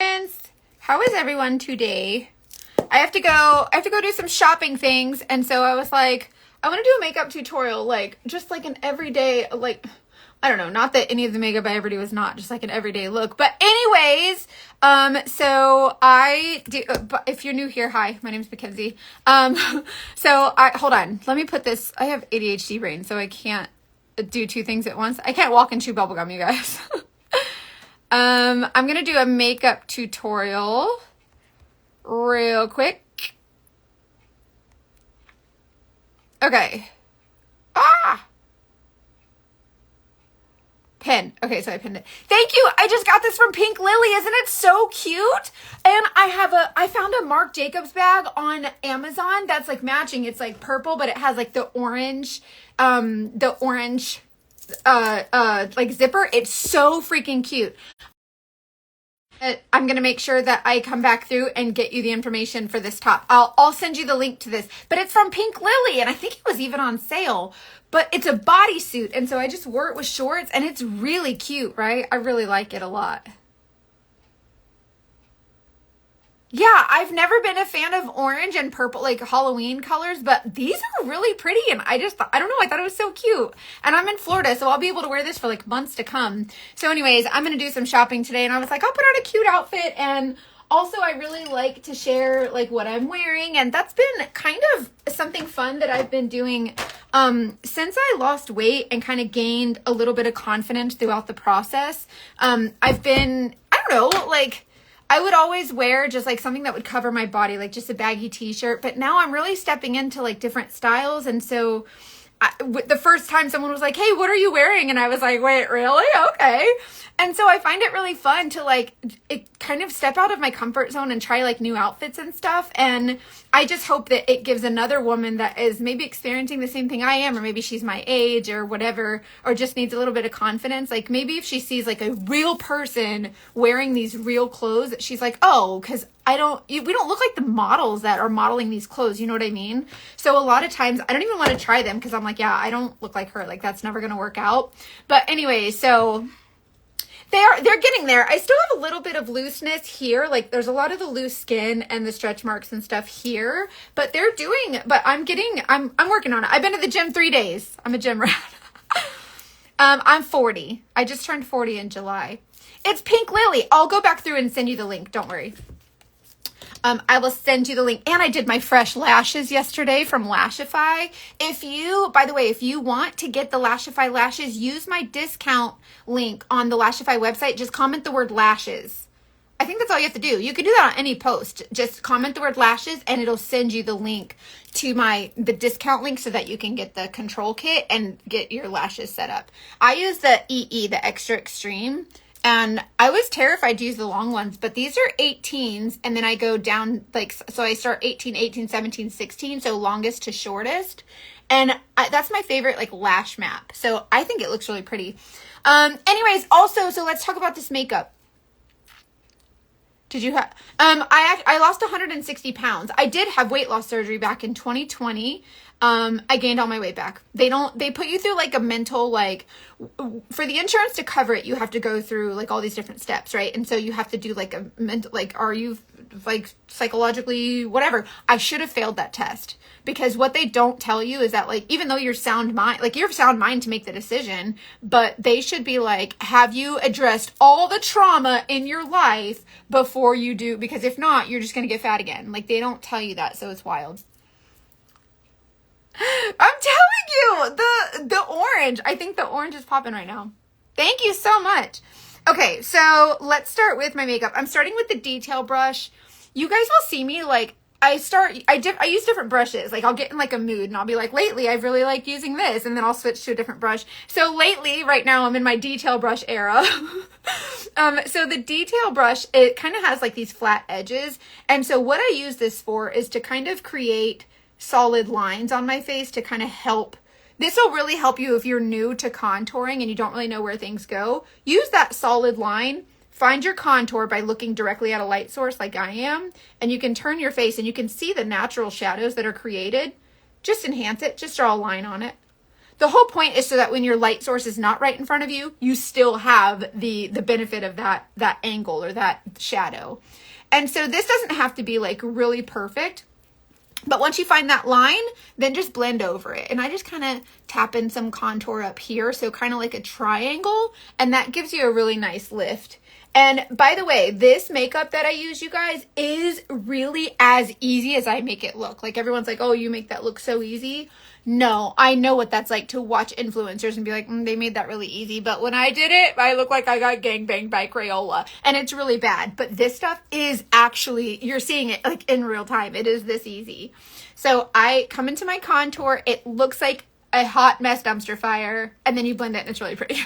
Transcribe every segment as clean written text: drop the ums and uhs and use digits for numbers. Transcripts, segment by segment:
Friends, how is everyone today? I have to go do some shopping things, and so I was like, I want to do a makeup tutorial, like just like an everyday, like I don't know, not that any of the makeup I ever do is not just like an everyday look, but anyways, so I do, but if you're new here, hi, my name's Mackenzie. Hold on, let me put this, I have ADHD brain, so I can't do two things at once. I can't walk and chew bubblegum, you guys. I'm going to do a makeup tutorial real quick. Okay. Pin. Okay, so I pinned it. Thank you. I just got this from Pink Lily. Isn't it so cute? And I found a Marc Jacobs bag on Amazon that's like matching. It's like purple, but it has like the orange like zipper. It's so freaking cute. I'm going to make sure that I come back through and get you the information for this top. I'll send you the link to this, but it's from Pink Lily, and I think it was even on sale, but it's a bodysuit. And so I just wore it with shorts, and it's really cute, right? I really like it a lot. Yeah, I've never been a fan of orange and purple, like Halloween colors, but these are really pretty, and I don't know, I thought it was so cute. And I'm in Florida, so I'll be able to wear this for like months to come. So anyways, I'm going to do some shopping today, and I was like, I'll put on a cute outfit, and also I really like to share like what I'm wearing, and that's been kind of something fun that I've been doing since I lost weight and kind of gained a little bit of confidence throughout the process. I've been, I don't know, like, I would always wear just like something that would cover my body, like just a baggy t-shirt. But now I'm really stepping into like different styles. And so the first time someone was like, hey, what are you wearing? And I was like, wait, really? Okay. And so I find it really fun to like kind of step out of my comfort zone and try like new outfits and stuff. And I just hope that it gives another woman that is maybe experiencing the same thing I am, or maybe she's my age or whatever, or just needs a little bit of confidence. Like maybe if she sees like a real person wearing these real clothes, she's like, oh, because we don't look like the models that are modeling these clothes. You know what I mean? So a lot of times I don't even want to try them because I'm like, yeah, I don't look like her. Like that's never going to work out. But anyway, so they're getting there. I still have a little bit of looseness here. Like there's a lot of the loose skin and the stretch marks and stuff here, but I'm working on it. I've been to the gym 3 days. I'm a gym rat. I'm 40. I just turned 40 in July. It's Pink Lily. I'll go back through and send you the link. Don't worry. I will send you the link. And I did my fresh lashes yesterday from Lashify. By the way, if you want to get the Lashify lashes, use my discount link on the Lashify website. Just comment the word lashes. I think that's all you have to do. You can do that on any post. Just comment the word lashes and it'll send you the link to the discount link so that you can get the control kit and get your lashes set up. I use the EE, the Extra Extreme. And I was terrified to use the long ones, but these are 18s, and then I go down, like, so I start 18, 18, 17, 16, so longest to shortest. And that's my favorite, like, lash map. So I think it looks really pretty. Anyways, also, so let's talk about this makeup. Did you have, I lost 160 pounds. I did have weight loss surgery back in 2020. I gained all my weight back. They put you through like a mental, like for the insurance to cover it, you have to go through like all these different steps, right? And so you have to do like a mental, like, are you like psychologically, whatever. I should have failed that test because what they don't tell you is that like, even though you're sound mind, like you're of sound mind to make the decision, but they should be like, have you addressed all the trauma in your life before you do? Because if not, you're just going to get fat again. Like they don't tell you that. So it's wild. I'm telling you, the orange. I think the orange is popping right now. Thank you so much. Okay, so let's start with my makeup. I'm starting with the detail brush. You guys will see me like I use different brushes. Like I'll get in like a mood and I'll be like, lately I've really liked using this, and then I'll switch to a different brush. So lately, right now, I'm in my detail brush era. So the detail brush, it kind of has like these flat edges. And so what I use this for is to kind of create solid lines on my face to kind of help. This will really help you if you're new to contouring and you don't really know where things go. Use that solid line. Find your contour by looking directly at a light source like I am, and you can turn your face and you can see the natural shadows that are created. Just enhance it. Just draw a line on it. the whole point is so that when your light source is not right in front of you, you still have the benefit of that angle or that shadow. And so this doesn't have to be like really perfect. But once you find that line, then just blend over it. And I just kind of tap in some contour up here. So kind of like a triangle. And that gives you a really nice lift. And by the way, this makeup that I use, you guys, is really as easy as I make it look. Like everyone's like, oh, you make that look so easy. No, I know what that's like to watch influencers and be like, they made that really easy. But when I did it, I look like I got gangbanged by Crayola. And it's really bad. But this stuff is actually, you're seeing it like in real time. It is this easy. So I come into my contour. It looks like a hot mess dumpster fire. And then you blend it and it's really pretty. Hey,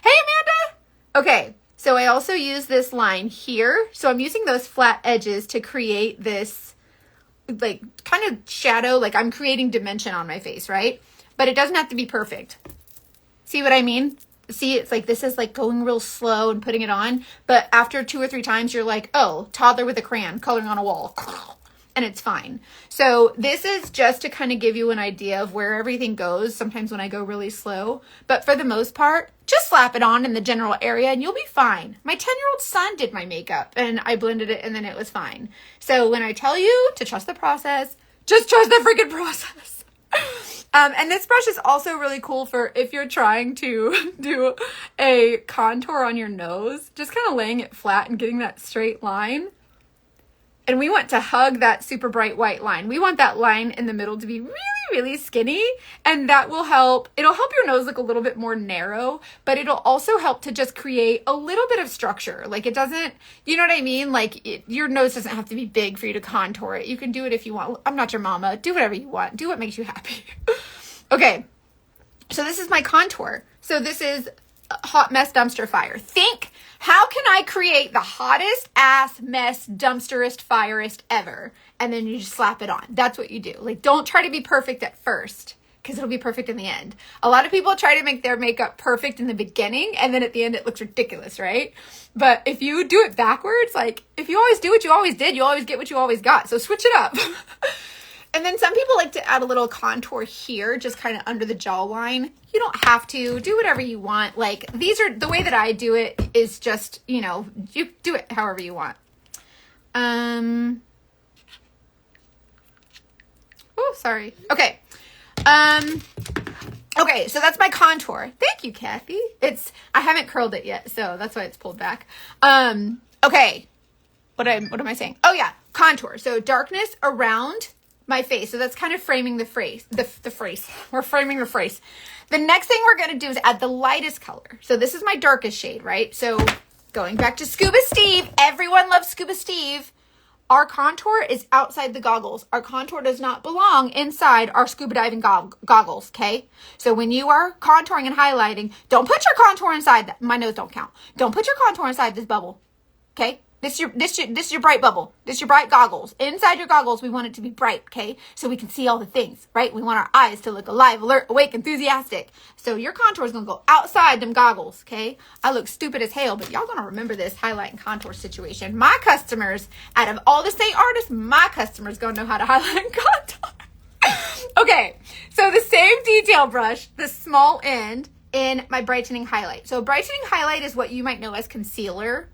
Amanda. Okay. So I also use this line here. So I'm using those flat edges to create this like kind of shadow, like I'm creating dimension on my face, right? But it doesn't have to be perfect. See what I mean? See, it's like this is like going real slow and putting it on, but after 2 or 3 times you're like, oh, toddler with a crayon coloring on a wall. And it's fine. So this is just to kind of give you an idea of where everything goes sometimes when I go really slow. But for the most part, just slap it on in the general area and you'll be fine. My 10-year-old son did my makeup and I blended it and then it was fine. So when I tell you to trust the process, just trust the freaking process. And this brush is also really cool for if you're trying to do a contour on your nose, just kind of laying it flat and getting that straight line. And we want to hug that super bright white line. We want that line in the middle to be really, really skinny. And that will help. It'll help your nose look a little bit more narrow, but it'll also help to just create a little bit of structure. Like it doesn't, you know what I mean? Like your nose doesn't have to be big for you to contour it. You can do it if you want. I'm not your mama. Do whatever you want. Do what makes you happy. Okay. So this is my contour. So this is hot mess dumpster fire. Think, how can I create the hottest ass mess dumpsterist firest ever? And then you just slap it on. That's what you do. Like, don't try to be perfect at first because it'll be perfect in the end. A lot of people try to make their makeup perfect in the beginning and then at the end it looks ridiculous, right? But if you do it backwards, like if you always do what you always did, you always get what you always got. So switch it up. And then some people like to add a little contour here, just kind of under the jawline. You don't have to. Do whatever you want. Like, these are, the way that I do it is just, you know, you do it however you want. Oh, sorry. Okay. Okay, so that's my contour. Thank you, Kathy. I haven't curled it yet, so that's why it's pulled back. Okay. What am I saying? Oh, yeah. Contour. So darkness around my face. So that's kind of framing the face. The face. We're framing the face. The next thing we're going to do is add the lightest color. So this is my darkest shade, right? So going back to Scuba Steve. Everyone loves Scuba Steve. Our contour is outside the goggles. Our contour does not belong inside our scuba diving goggles, okay? So when you are contouring and highlighting, don't put your contour inside that. My nose don't count. Don't put your contour inside this bubble, okay? This is your bright bubble. This is your bright goggles. Inside your goggles, we want it to be bright, okay? So we can see all the things, right? We want our eyes to look alive, alert, awake, enthusiastic. So your contour is going to go outside them goggles, okay? I look stupid as hell, but y'all going to remember this highlight and contour situation. My customers, out of all the state artists, my customers going to know how to highlight and contour. Okay, so the same detail brush, the small end in my brightening highlight. So brightening highlight is what you might know as concealer,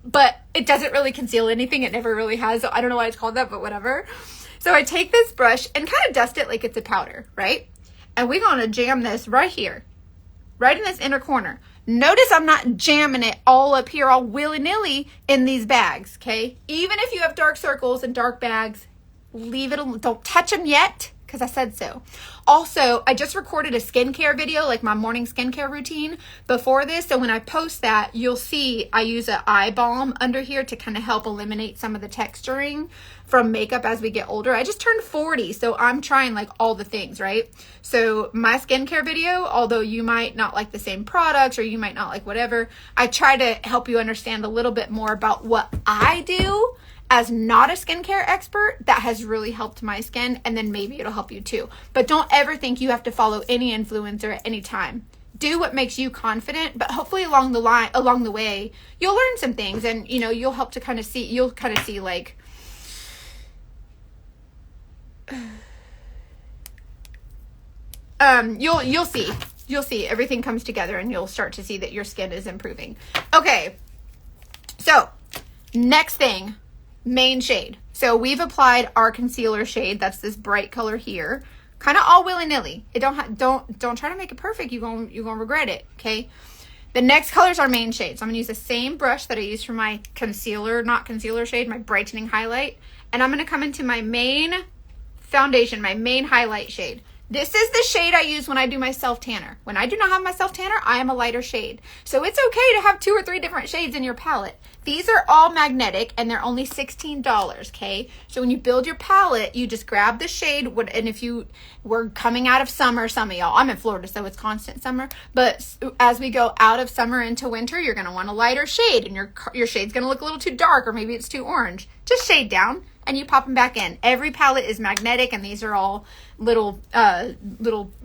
but it doesn't really conceal anything. It never really has. So I don't know why it's called that, but whatever. So I take this brush and kind of dust it like it's a powder, right? And we're going to jam this right here, right in this inner corner. Notice I'm not jamming it all up here, all willy-nilly in these bags, okay? Even if you have dark circles and dark bags, leave it alone. Don't touch them yet, because I said so. Also, I just recorded a skincare video, like my morning skincare routine before this. So when I post that, you'll see I use an eye balm under here to kind of help eliminate some of the texturing from makeup as we get older. I just turned 40, so I'm trying like all the things, right? So my skincare video, although you might not like the same products or you might not like whatever, I try to help you understand a little bit more about what I do as not a skincare expert that has really helped my skin, and then maybe it'll help you too. But don't ever think you have to follow any influencer at any time. Do what makes you confident, but hopefully along the way, you'll learn some things, and you know, you'll help to kind of see, like, You'll see. You'll see everything comes together and you'll start to see that your skin is improving. Okay. So, next thing, main shade. So we've applied our concealer shade. That's this bright color here. Kind of all willy-nilly. Don't try to make it perfect. You're gonna regret it, okay? The next color is our main shade. So I'm gonna use the same brush that I used for my concealer, not concealer shade, my brightening highlight. And I'm gonna come into my main foundation, my main highlight shade. This is the shade I use when I do my self-tanner. When I do not have my self-tanner, I am a lighter shade. So it's okay to have 2 or 3 different shades in your palette. These are all magnetic and they're only $16, okay? So when you build your palette, you just grab the shade. And if you were coming out of summer, some of y'all, I'm in Florida, so it's constant summer. But as we go out of summer into winter, you're gonna want a lighter shade and your shade's gonna look a little too dark or maybe it's too orange. Just shade down and you pop them back in. Every palette is magnetic and these are all little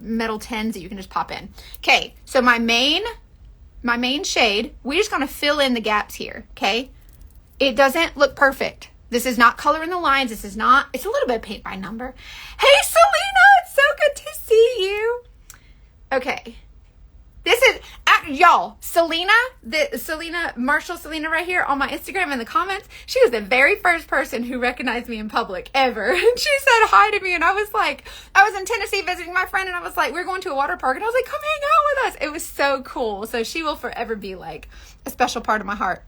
metal tins that you can just pop in. Okay, so my main shade, we're just gonna fill in the gaps here, okay? It doesn't look perfect. This is not color in the lines. It's a little bit paint by number. Hey, Selena, it's so good to see you. Okay. This is, y'all, Selena right here on my Instagram in the comments, she was the very first person who recognized me in public ever. And she said hi to me and I was in Tennessee visiting my friend and I was like, we're going to a water park and I was like, come hang out with us. It was so cool. So she will forever be like a special part of my heart.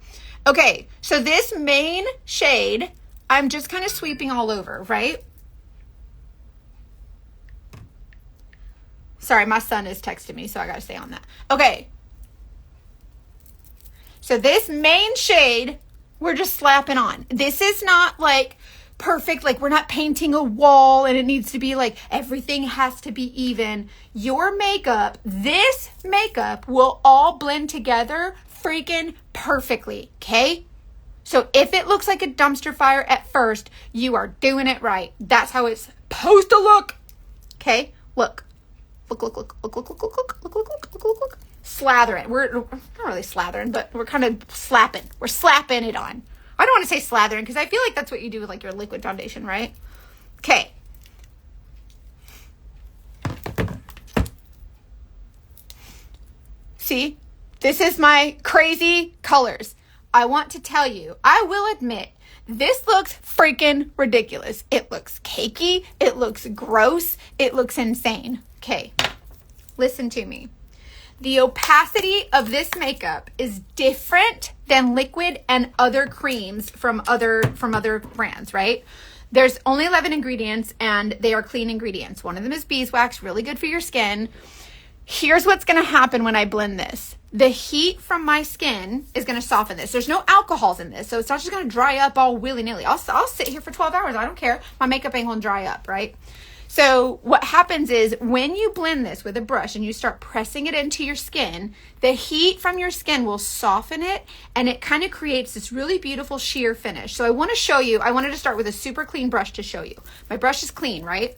Okay, so this main shade, I'm just kind of sweeping all over, right? Sorry, my son is texting me, so I got to stay on that. Okay. So this main shade, we're just slapping on. This is not like perfect, like we're not painting a wall and it needs to be like everything has to be even. Your makeup, this makeup will all blend together freaking perfectly, okay? So if it looks like a dumpster fire at first, you are doing it right. That's how it's supposed to look, okay? Look. Look. Slathering. We're not really slathering, but we're kind of slapping. We're slapping it on. I don't want to say slathering because I feel like that's what you do with like your liquid foundation, right? Okay. See, this is my crazy colors. I want to tell you, I will admit, this looks freaking ridiculous. It looks cakey. It looks gross. It looks insane. Okay, listen to me. The opacity of this makeup is different than liquid and other creams from other brands, right? There's only 11 ingredients and they are clean ingredients. One of them is beeswax, really good for your skin. Here's what's going to happen when I blend this. The heat from my skin is going to soften this. There's no alcohols in this, so it's not just going to dry up all willy-nilly. I'll sit here for 12 hours. I don't care. My makeup ain't going to dry up, right? So what happens is when you blend this with a brush and you start pressing it into your skin, the heat from your skin will soften it and it kind of creates this really beautiful sheer finish. So I want to show you, I wanted to start with a super clean brush to show you. My brush is clean, right?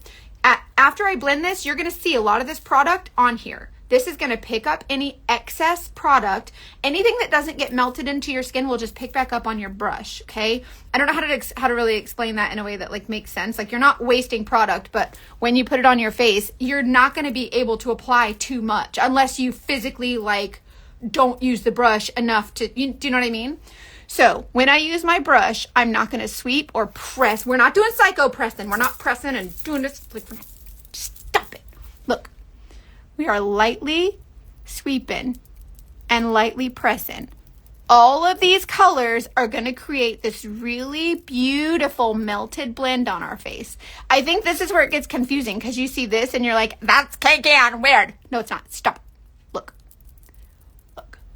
After I blend this, you're going to see a lot of this product on here. This is going to pick up any excess product. Anything that doesn't get melted into your skin will just pick back up on your brush, okay? I don't know how to really explain that in a way that like makes sense. Like you're not wasting product, but when you put it on your face, you're not going to be able to apply too much unless you physically like don't use the brush enough to, do you know what I mean? So when I use my brush, I'm not going to sweep or press. We're not doing psycho pressing. We're not pressing and doing this. Like, stop it. Look. We are lightly sweeping and lightly pressing. All of these colors are going to create this really beautiful melted blend on our face. I think this is where it gets confusing because you see this and you're like, that's cakey and weird. No, it's not. Stop. Look.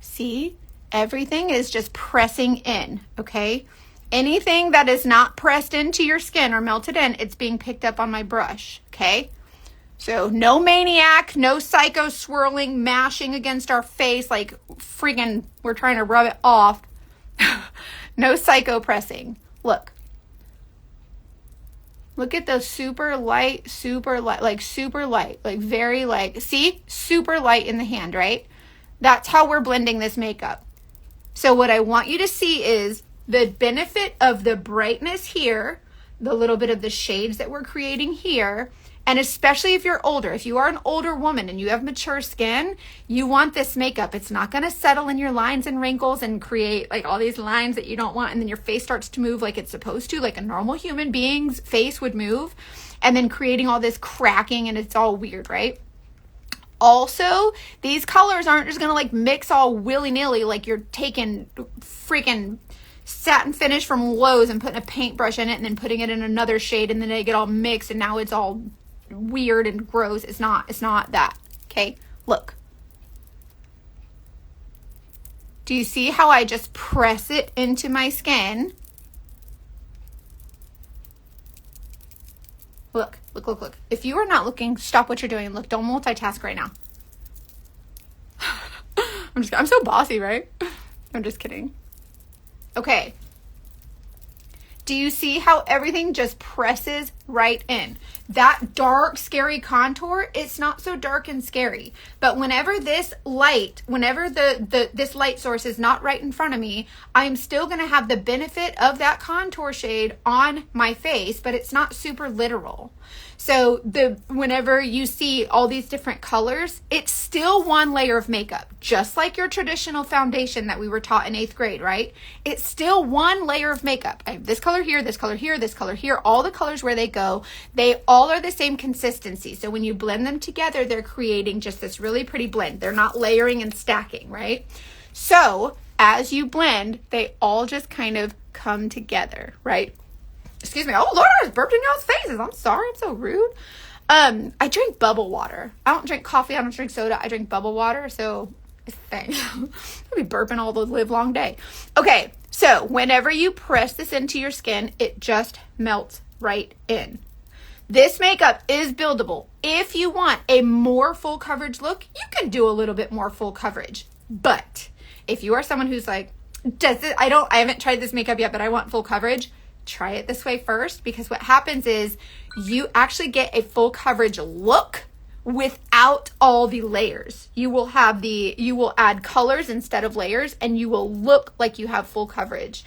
See? Everything is just pressing in, okay? Anything that is not pressed into your skin or melted in, it's being picked up on my brush, okay? So no maniac, no psycho swirling, mashing against our face like freaking we're trying to rub it off. No psycho pressing. Look. Look at those super light, like very like, see? Super light in the hand, right? That's how we're blending this makeup. So what I want you to see is the benefit of the brightness here, the little bit of the shades that we're creating here, And especially if you're older, if you are an older woman and you have mature skin, you want this makeup. It's not going to settle in your lines and wrinkles and create like all these lines that you don't want. And then your face starts to move like it's supposed to, like a normal human being's face would move. And then creating all this cracking and it's all weird, right? Also, these colors aren't just going to like mix all willy-nilly like you're taking freaking satin finish from Lowe's and putting a paintbrush in it and then putting it in another shade and then they get all mixed and now it's all weird and gross. It's not that. Okay, look. Do you see how I just press it into my skin? Look. If you are not looking, stop what you're doing. Look, don't multitask right now. I'm so bossy, right? I'm just kidding. Okay. Do you see how everything just presses right in? That dark, scary contour, it's not so dark and scary. But whenever this light, this light source is not right in front of me, I'm still going to have the benefit of that contour shade on my face, but it's not super literal. So whenever you see all these different colors, it's still one layer of makeup, just like your traditional foundation that we were taught in 8th grade, right? It's still one layer of makeup. I have this color here, this color here, this color here, all the colors where they go, they all are the same consistency. So when you blend them together, they're creating just this really pretty blend. They're not layering and stacking, right? So as you blend, they all just kind of come together, right? Excuse me. Oh, Lord, I just burped in y'all's faces. I'm sorry. I'm so rude. I drink bubble water. I don't drink coffee. I don't drink soda. I drink bubble water. So thanks. I'll be burping all the live long day. Okay. So whenever you press this into your skin, it just melts right in. This makeup is buildable. If you want a more full coverage look, you can do a little bit more full coverage. But if you are someone who's like, I haven't tried this makeup yet, but I want full coverage, try it this way first, because what happens is you actually get a full coverage look without all the layers. You will add colors instead of layers and you will look like you have full coverage.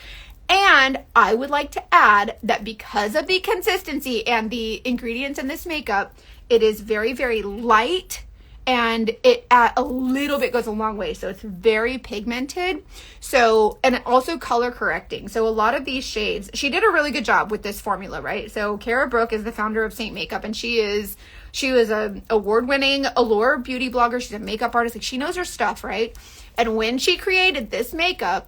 And I would like to add that because of the consistency and the ingredients in this makeup, it is very, very light. And it a little bit goes a long way. So it's very pigmented. So, and also color correcting. So a lot of these shades, she did a really good job with this formula, right? So Kara Brooke is the founder of Saint Makeup, and she was a award-winning Allure beauty blogger. She's a makeup artist. Like, she knows her stuff, right? And when she created this makeup,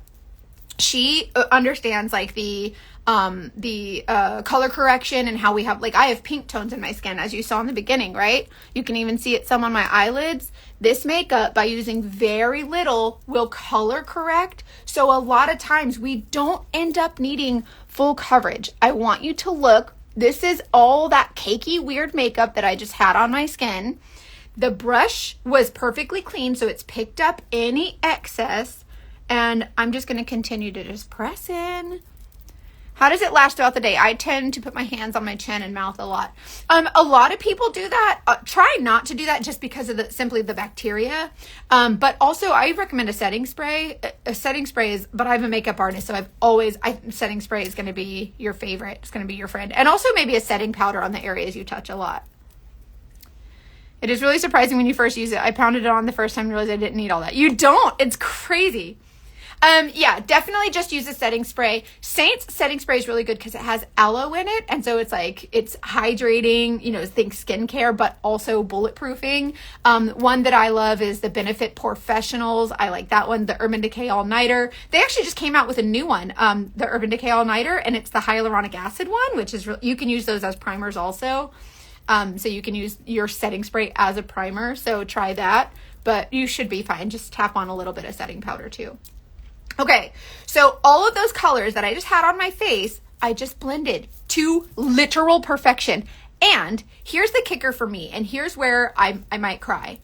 she understands like the color correction and how we have, like, I have pink tones in my skin, as you saw in the beginning, right? You can even see it some on my eyelids. This makeup, by using very little, will color correct. So a lot of times we don't end up needing full coverage. I want you to look. This is all that cakey, weird makeup that I just had on my skin. The brush was perfectly clean, so it's picked up any excess. And I'm just going to continue to just press in. How does it last throughout the day? I tend to put my hands on my chin and mouth a lot. A lot of people do that. Try not to do that just because of simply the bacteria. But also I recommend a setting spray. A setting spray is, but I'm a makeup artist, so setting spray is going to be your favorite. It's going to be your friend. And also maybe a setting powder on the areas you touch a lot. It is really surprising when you first use it. I pounded it on the first time and realized I didn't need all that. You don't. It's crazy. Yeah, definitely just use a setting spray. Saint's setting spray is really good because it has aloe in it. And so it's like, it's hydrating, think skincare, but also bulletproofing. One that I love is the Benefit Professionals. I like that one, the Urban Decay All Nighter. They actually just came out with a new one, the Urban Decay All Nighter, and it's the hyaluronic acid one, which is, you can use those as primers also. So you can use your setting spray as a primer. So try that, but you should be fine. Just tap on a little bit of setting powder too. Okay, so all of those colors that I just had on my face, I just blended to literal perfection. And here's the kicker for me, and here's where I might cry.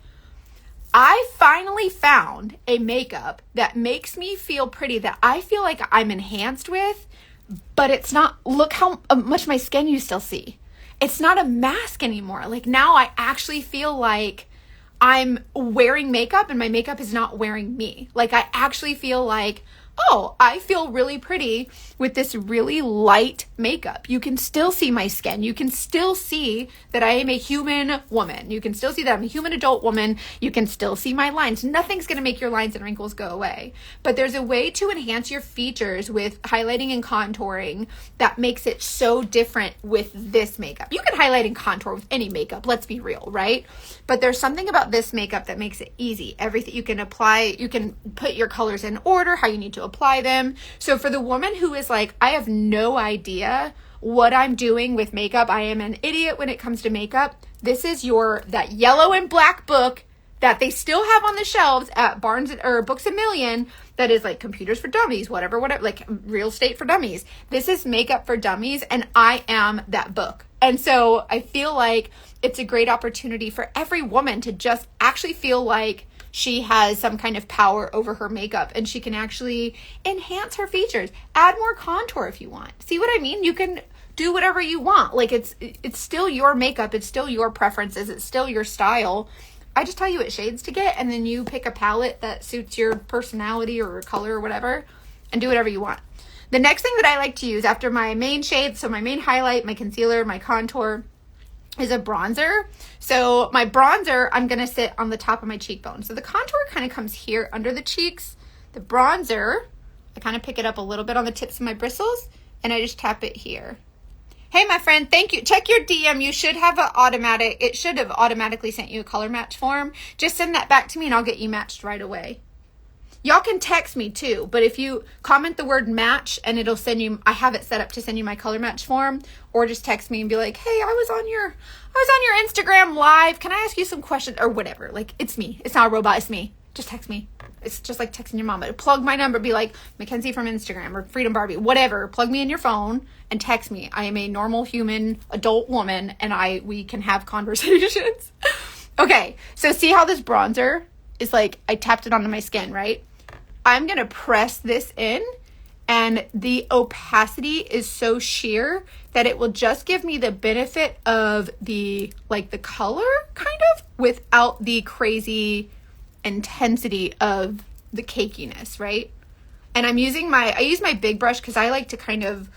I finally found a makeup that makes me feel pretty, that I feel like I'm enhanced with, but it's not, look how much my skin you still see. It's not a mask anymore. Like, now I actually feel like I'm wearing makeup and my makeup is not wearing me. Like, I actually feel like oh, I feel really pretty with this really light makeup. You can still see my skin. You can still see that I am a human woman. You can still see that I'm a human adult woman. You can still see my lines. Nothing's going to make your lines and wrinkles go away. But there's a way to enhance your features with highlighting and contouring that makes it so different with this makeup. You can highlight and contour with any makeup, let's be real, right? But there's something about this makeup that makes it easy. Everything you can apply, you can put your colors in order, how you need to apply them. So for the woman who is like, I have no idea what I'm doing with makeup, I am an idiot when it comes to makeup, this is that yellow and black book that they still have on the shelves at Barnes or Books A Million that is like computers for dummies, whatever, like real estate for dummies. This is makeup for dummies, and I am that book. And so I feel like it's a great opportunity for every woman to just actually feel like she has some kind of power over her makeup, and she can actually enhance her features, add more contour if you want. See what I mean? You can do whatever you want. Like it's still your makeup. It's still your preferences. It's still your style. I just tell you what shades to get, and then you pick a palette that suits your personality or color or whatever, and do whatever you want. The next thing that I like to use after my main shades, so my main highlight, my concealer, my contour, is a bronzer. So my bronzer, I'm going to sit on the top of my cheekbone. So the contour kind of comes here under the cheeks. The bronzer, I kind of pick it up a little bit on the tips of my bristles, and I just tap it here. Hey, my friend, thank you. Check your DM. You should have it should have automatically sent you a color match form. Just send that back to me and I'll get you matched right away. Y'all can text me too, but if you comment the word match and it'll send you, I have it set up to send you my color match form, or just text me and be like, hey, I was on your Instagram live. Can I ask you some questions or whatever? Like, it's me. It's not a robot. It's me. Just text me. It's just like texting your mama. Plug my number, be like Mackenzie from Instagram or Freedom Barbie, whatever. Plug me in your phone and text me. I am a normal human adult woman, and we can have conversations. Okay, so see how this bronzer is like, I tapped it onto my skin, right? I'm going to press this in, and the opacity is so sheer that it will just give me the benefit of the color kind of without the crazy intensity of the cakiness, right? And I use my big brush because I like to kind of,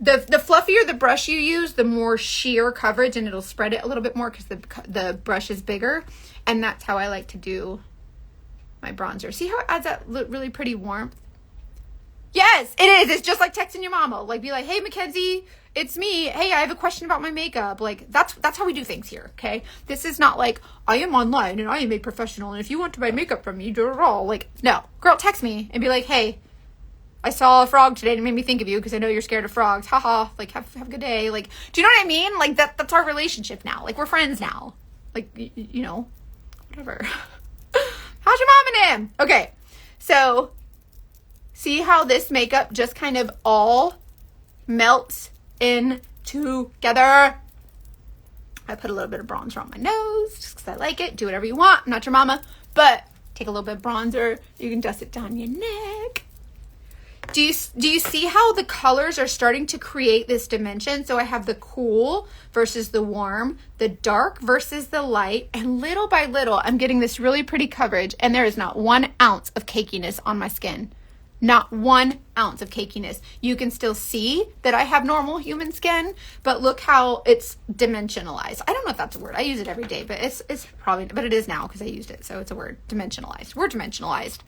the fluffier the brush you use, the more sheer coverage, and it'll spread it a little bit more because the brush is bigger. And that's how I like to do my bronzer. See how it adds that really pretty warmth? Yes, it is. It's just like texting your mama. Like, be like, hey, Mackenzie, it's me. Hey, I have a question about my makeup. Like, that's how we do things here, okay? This is not like, I am online and I am a professional, and if you want to buy makeup from me, do it all. Like, no. Girl, text me and be like, hey, I saw a frog today and it made me think of you because I know you're scared of frogs. Haha. Like, have a good day. Like, do you know what I mean? Like, that's our relationship now. Like, we're friends now. Like, you know, whatever. How's your mom and him? Okay, so see how this makeup just kind of all melts in together? I put a little bit of bronzer on my nose just because I like it. Do whatever you want. I'm not your mama, but take a little bit of bronzer. You can dust it down your neck. Do you see how the colors are starting to create this dimension? So I have the cool versus the warm, the dark versus the light, and little by little, I'm getting this really pretty coverage, and there is not 1 ounce of cakiness on my skin. Not 1 ounce of cakiness. You can still see that I have normal human skin, but look how it's dimensionalized. I don't know if that's a word. I use it every day, but it's probably, but it is now because I used it. So it's a word, dimensionalized. We're dimensionalized.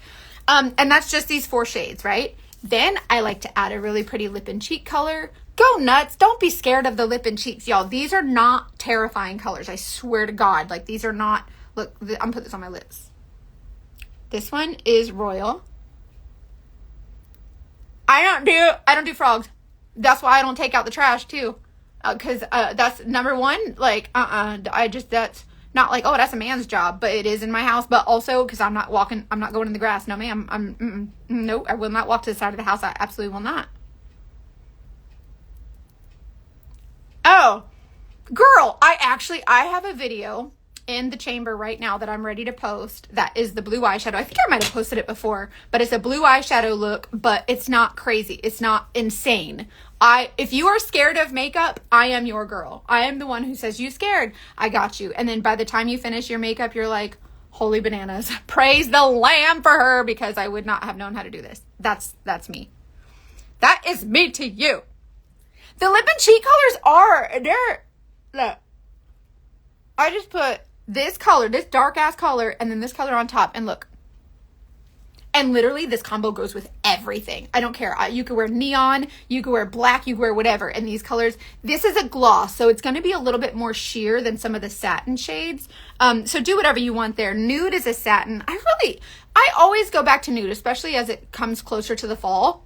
And that's just these 4 shades, right? Then I like to add a really pretty lip and cheek color. Go nuts. Don't be scared of the lip and cheeks, y'all. These are not terrifying colors. I swear to God. Like, these are not, look, I'm gonna put this on my lips. This one is Royal. I don't do frogs. That's why I don't take out the trash too. Cause that's number one. Like, that's not like, oh, that's a man's job, but it is in my house. But also because I'm not going in the grass. No, ma'am. No, I will not walk to the side of the house. I absolutely will not. Oh, girl, I have a video in the chamber right now that I'm ready to post. That is the blue eyeshadow. I think I might have posted it before, but it's a blue eyeshadow look, but it's not crazy. It's not insane. If you are scared of makeup, I am your girl. I am the one who says, you scared? I got you. And then by the time you finish your makeup, you're like, Holy bananas. Praise the Lamb for her, because I would not have known how to do this. That's me. That is me to you. The lip and cheek colors look. I just put this color, this dark ass color, and then this color on top, and look. And literally this combo goes with everything. I don't care. You could wear neon, you could wear black, you could wear whatever. And these colors, this is a gloss, so it's going to be a little bit more sheer than some of the satin shades. So do whatever you want there. Nude is a satin. I always go back to nude, especially as it comes closer to the fall.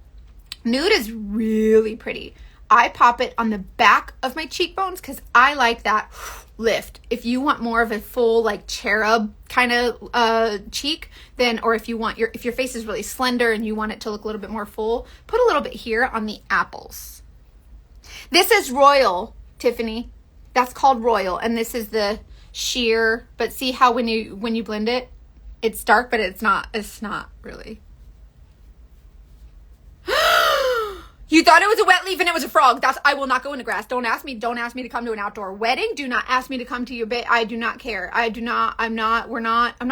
Nude is really pretty. I pop it on the back of my cheekbones because I like that lift. If you want more of a full like cherub kind of cheek, then, or if you want if your face is really slender and you want it to look a little bit more full, put a little bit here on the apples. This is Royal, Tiffany. That's called Royal, and this is the sheer. But see how when you blend it, it's dark, but it's not really. You thought it was a wet leaf and it was a frog. I will not go into grass. Don't ask me to come to an outdoor wedding. Do not ask me to come to your bed. I do not care. I'm not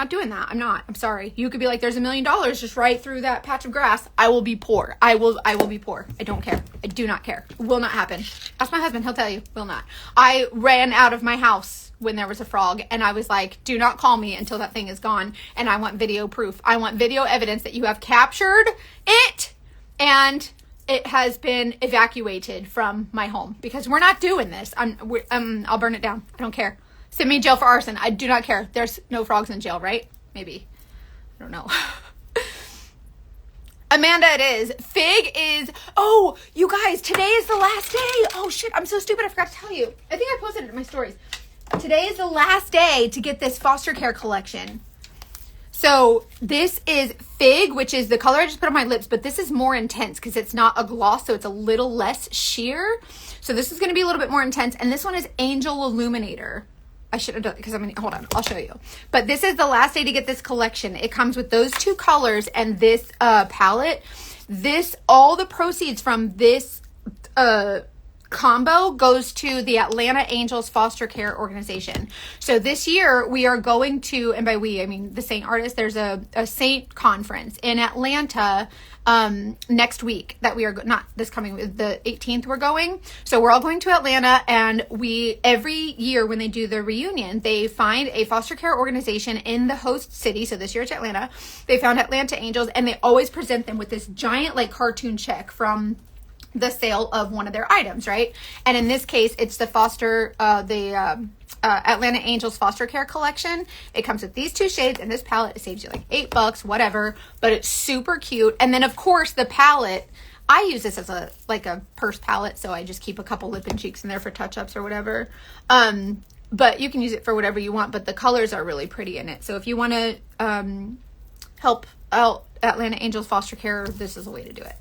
doing that. I'm sorry. You could be like, there's $1 million just right through that patch of grass. I will be poor. I will be poor. I don't care. I do not care. Will not happen. Ask my husband. He'll tell you. Will not. I ran out of my house when there was a frog, and I was like, do not call me until that thing is gone. And I want video proof. I want video evidence that you have captured it and it has been evacuated from my home, because we're not doing this. I'll burn it down. I don't care. Send me to jail for arson. I do not care. There's no frogs in jail, right? Maybe. I don't know. Amanda, it is. Fig is, oh, you guys, today is the last day. Oh shit, I'm so stupid. I forgot to tell you. I think I posted it in my stories. Today is the last day to get this foster care collection. So this is Fig, which is the color I just put on my lips, but this is more intense because it's not a gloss, so it's a little less sheer. So this is going to be a little bit more intense. And this one is Angel Illuminator. I should have done it because hold on, I'll show you. But this is the last day to get this collection. It comes with those two colors and this palette. All the proceeds from this combo goes to the Atlanta Angels Foster Care Organization. So this year we are going to, and by we I mean the Saint artist, there's a Saint conference in Atlanta next week that we are not this coming, the 18th we're going. So we're all going to Atlanta, and every year when they do the reunion, they find a foster care organization in the host city. So this year it's Atlanta. They found Atlanta Angels, and they always present them with this giant like cartoon check from the sale of one of their items, right? And in this case, it's the Atlanta Angels Foster Care Collection. It comes with these two shades and this palette. It saves you like $8, whatever, but it's super cute. And then of course the palette, I use this as a purse palette, so I just keep a couple lip and cheeks in there for touch-ups or whatever. But you can use it for whatever you want, but the colors are really pretty in it. So if you want to help out Atlanta Angels Foster Care, this is a way to do it.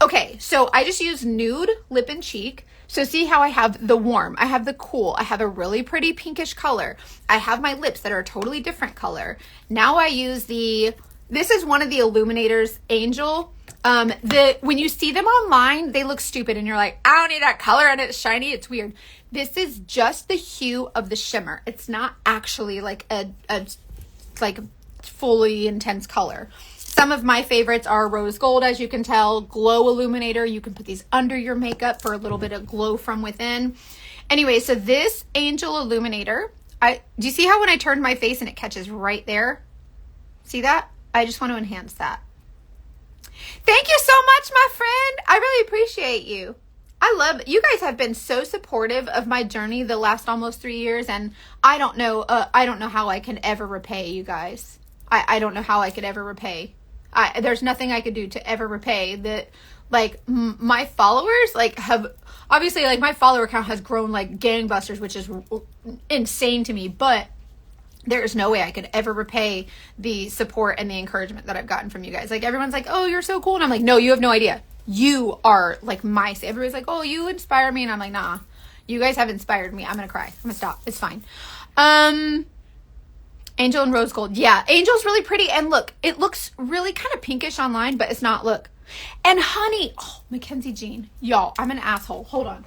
Okay, so I just use nude lip and cheek. So see how I have the warm, I have the cool, I have a really pretty pinkish color. I have my lips that are a totally different color. Now I use this is one of the Illuminators Angel. When you see them online, they look stupid and you're like, I don't need that color and it's shiny. It's weird. This is just the hue of the shimmer. It's not actually like a fully intense color. Some of my favorites are Rose Gold, as you can tell, Glow Illuminator. You can put these under your makeup for a little bit of glow from within. Anyway, so this Angel Illuminator, do you see how when I turn my face and it catches right there? See that? I just want to enhance that. Thank you so much, my friend. I really appreciate you. You guys have been so supportive of my journey the last almost 3 years, and I don't know how I can ever repay you guys. I don't know how I could ever repay. There's nothing I could do to ever repay that. Like my followers have obviously my follower count has grown like gangbusters, which is insane to me, but there's no way I could ever repay the support and the encouragement that I've gotten from you guys. Like everyone's like, oh, you're so cool. And I'm like, no, you have no idea. You are like everybody's like, oh, you inspire me. And I'm like, nah, you guys have inspired me. I'm going to cry. I'm going to stop. It's fine. Angel and Rose Gold. Yeah, Angel's really pretty. And look, it looks really kind of pinkish online, but it's not. Look. And honey, oh, Mackenzie Jean. Y'all, I'm an asshole. Hold on.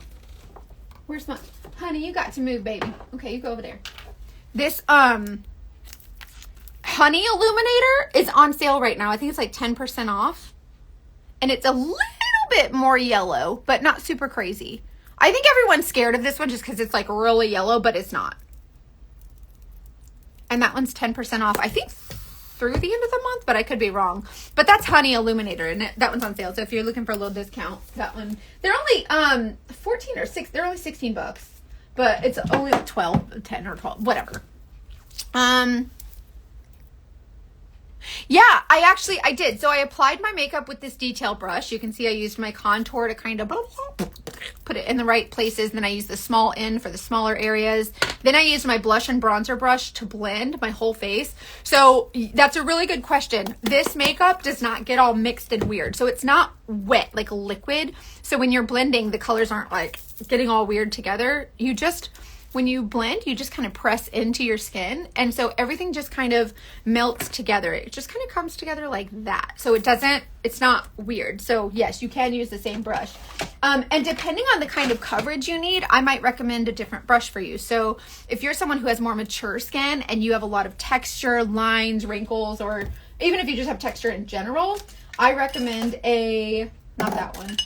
Where's my... Honey, you got to move, baby. Okay, you go over there. This, Honey Illuminator is on sale right now. I think it's like 10% off. And it's a little bit more yellow, but not super crazy. I think everyone's scared of this one just because it's like really yellow, but it's not. And that one's 10% off, I think through the end of the month, but I could be wrong. But that's Honey Illuminator, and that one's on sale. So if you're looking for a little discount, that one, they're only 14 or 6, they're only $16, but it's only like 12, 10 or 12, whatever. Yeah, I did. So I applied my makeup with this detail brush. You can see I used my contour to kind of put it in the right places. Then I used the small end for the smaller areas. Then I used my blush and bronzer brush to blend my whole face. So that's a really good question. This makeup does not get all mixed and weird. So it's not wet, like liquid. So when you're blending, the colors aren't like getting all weird together. When you blend, you just kind of press into your skin. And so everything just kind of melts together. It just kind of comes together like that. So it's not weird. So yes, you can use the same brush. And depending on the kind of coverage you need, I might recommend a different brush for you. So if you're someone who has more mature skin and you have a lot of texture, lines, wrinkles, or even if you just have texture in general, I recommend not that one.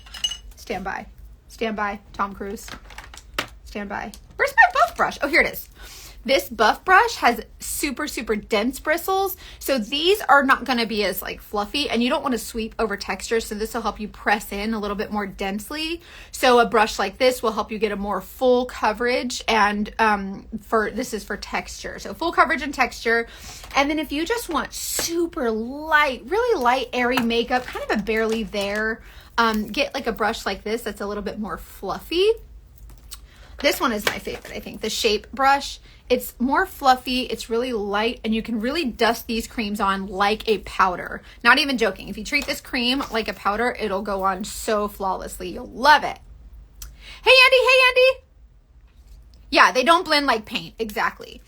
Stand by, Tom Cruise. Stand by. Where's my buff brush? Oh, here it is. This buff brush has super, super dense bristles. So these are not going to be as like fluffy, and you don't want to sweep over texture. So this will help you press in a little bit more densely. So a brush like this will help you get a more full coverage, and this is for texture. So full coverage and texture. And then if you just want super light, really light, airy makeup, kind of a barely there, get like a brush like this that's a little bit more fluffy. This one is my favorite, I think, the Shape brush. It's more fluffy, it's really light, and you can really dust these creams on like a powder. Not even joking. If you treat this cream like a powder, it'll go on so flawlessly. You'll love it. Hey, Andy. Yeah, they don't blend like paint. Exactly.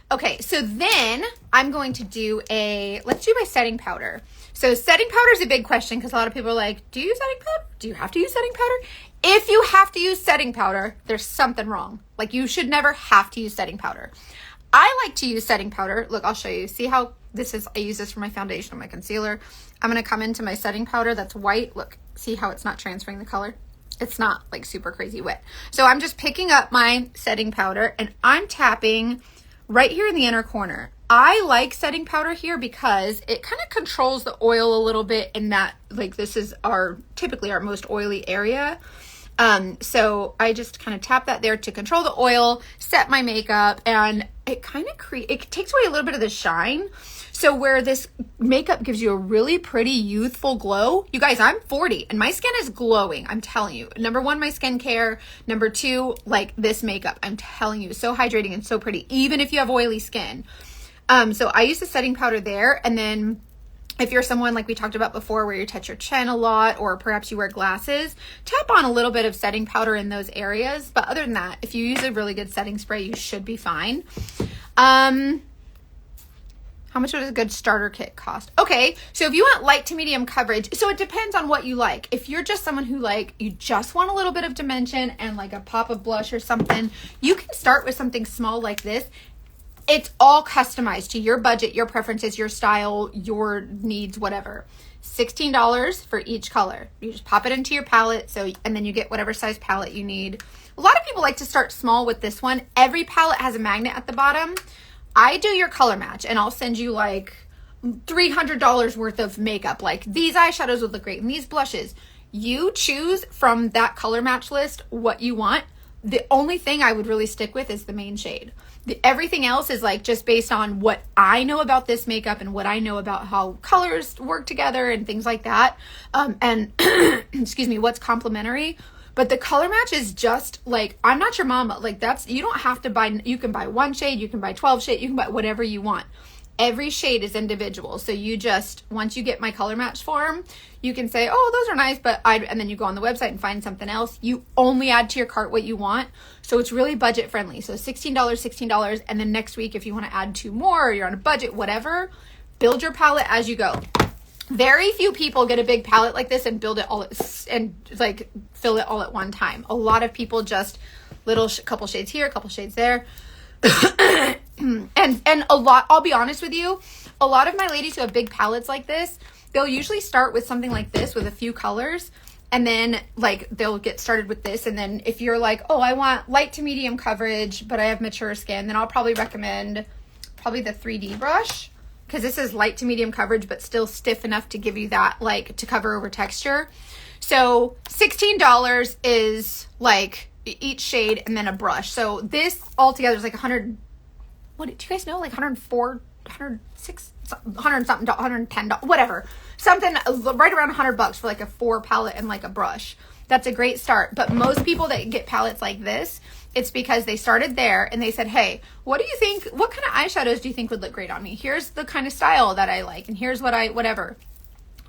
Okay, so then I'm going to do let's do my setting powder. So setting powder is a big question because a lot of people are like, do you use setting powder? Do you have to use setting powder? If you have to use setting powder, there's something wrong. Like, you should never have to use setting powder. I like to use setting powder. Look, I'll show you. See how I use this for my foundation and my concealer. I'm going to come into my setting powder that's white. Look, see how it's not transferring the color? It's not like super crazy wet. So I'm just picking up my setting powder and I'm tapping right here in the inner corner. I like setting powder here because it kind of controls the oil a little bit, in that like this is typically our most oily area. So I just kind of tap that there to control the oil, set my makeup, and it kind of it takes away a little bit of the shine. So where this makeup gives you a really pretty youthful glow, you guys, I'm 40 and my skin is glowing. I'm telling you. Number one, my skincare. Number two, like this makeup, I'm telling you, so hydrating and so pretty, even if you have oily skin. So I use the setting powder there. And then if you're someone like we talked about before where you touch your chin a lot, or perhaps you wear glasses, tap on a little bit of setting powder in those areas. But other than that, if you use a really good setting spray, you should be fine. How much does a good starter kit cost? Okay, so if you want light to medium coverage, so it depends on what you like. If you're just someone who you just want a little bit of dimension and like a pop of blush or something, you can start with something small like this. It's all customized to your budget, your preferences, your style, your needs, whatever. $16 for each color. You just pop it into your palette, and then you get whatever size palette you need. A lot of people like to start small with this one. Every palette has a magnet at the bottom. I do your color match, and I'll send you like $300 worth of makeup. Like, these eyeshadows would look great, and these blushes. You choose from that color match list what you want. The only thing I would really stick with is the main shade. Everything else is like just based on what I know about this makeup and what I know about how colors work together and things like that. And excuse me, what's complementary. But the color match is just like, I'm not your mama. Like, you don't have to buy, you can buy one shade, you can buy 12 shades, you can buy whatever you want. Every shade is individual. So you just, once you get my color match form, you can say, oh, those are nice, and then you go on the website and find something else. You only add to your cart what you want. So it's really budget friendly. So $16. And then next week, if you want to add 2 more, or you're on a budget, whatever, build your palette as you go. Very few people get a big palette like this and build it all and like fill it all at one time. A lot of people just couple shades here, a couple shades there. And a lot, I'll be honest with you, a lot of my ladies who have big palettes like this, they'll usually start with something like this with a few colors. And then like they'll get started with this. And then if you're like, oh, I want light to medium coverage, but I have mature skin, then I'll probably recommend probably the 3D brush, because this is light to medium coverage, but still stiff enough to give you that, like, to cover over texture. So $16 is like each shade and then a brush. So this altogether is like 100, what do you guys know? Like 104, 106, 100 something, 110, whatever. Something right around $100 for like a 4 palette and like a brush. That's a great start. But most people that get palettes like this, it's because they started there and they said, hey, what do you think? What kind of eyeshadows do you think would look great on me? Here's the kind of style that I like. And here's what whatever.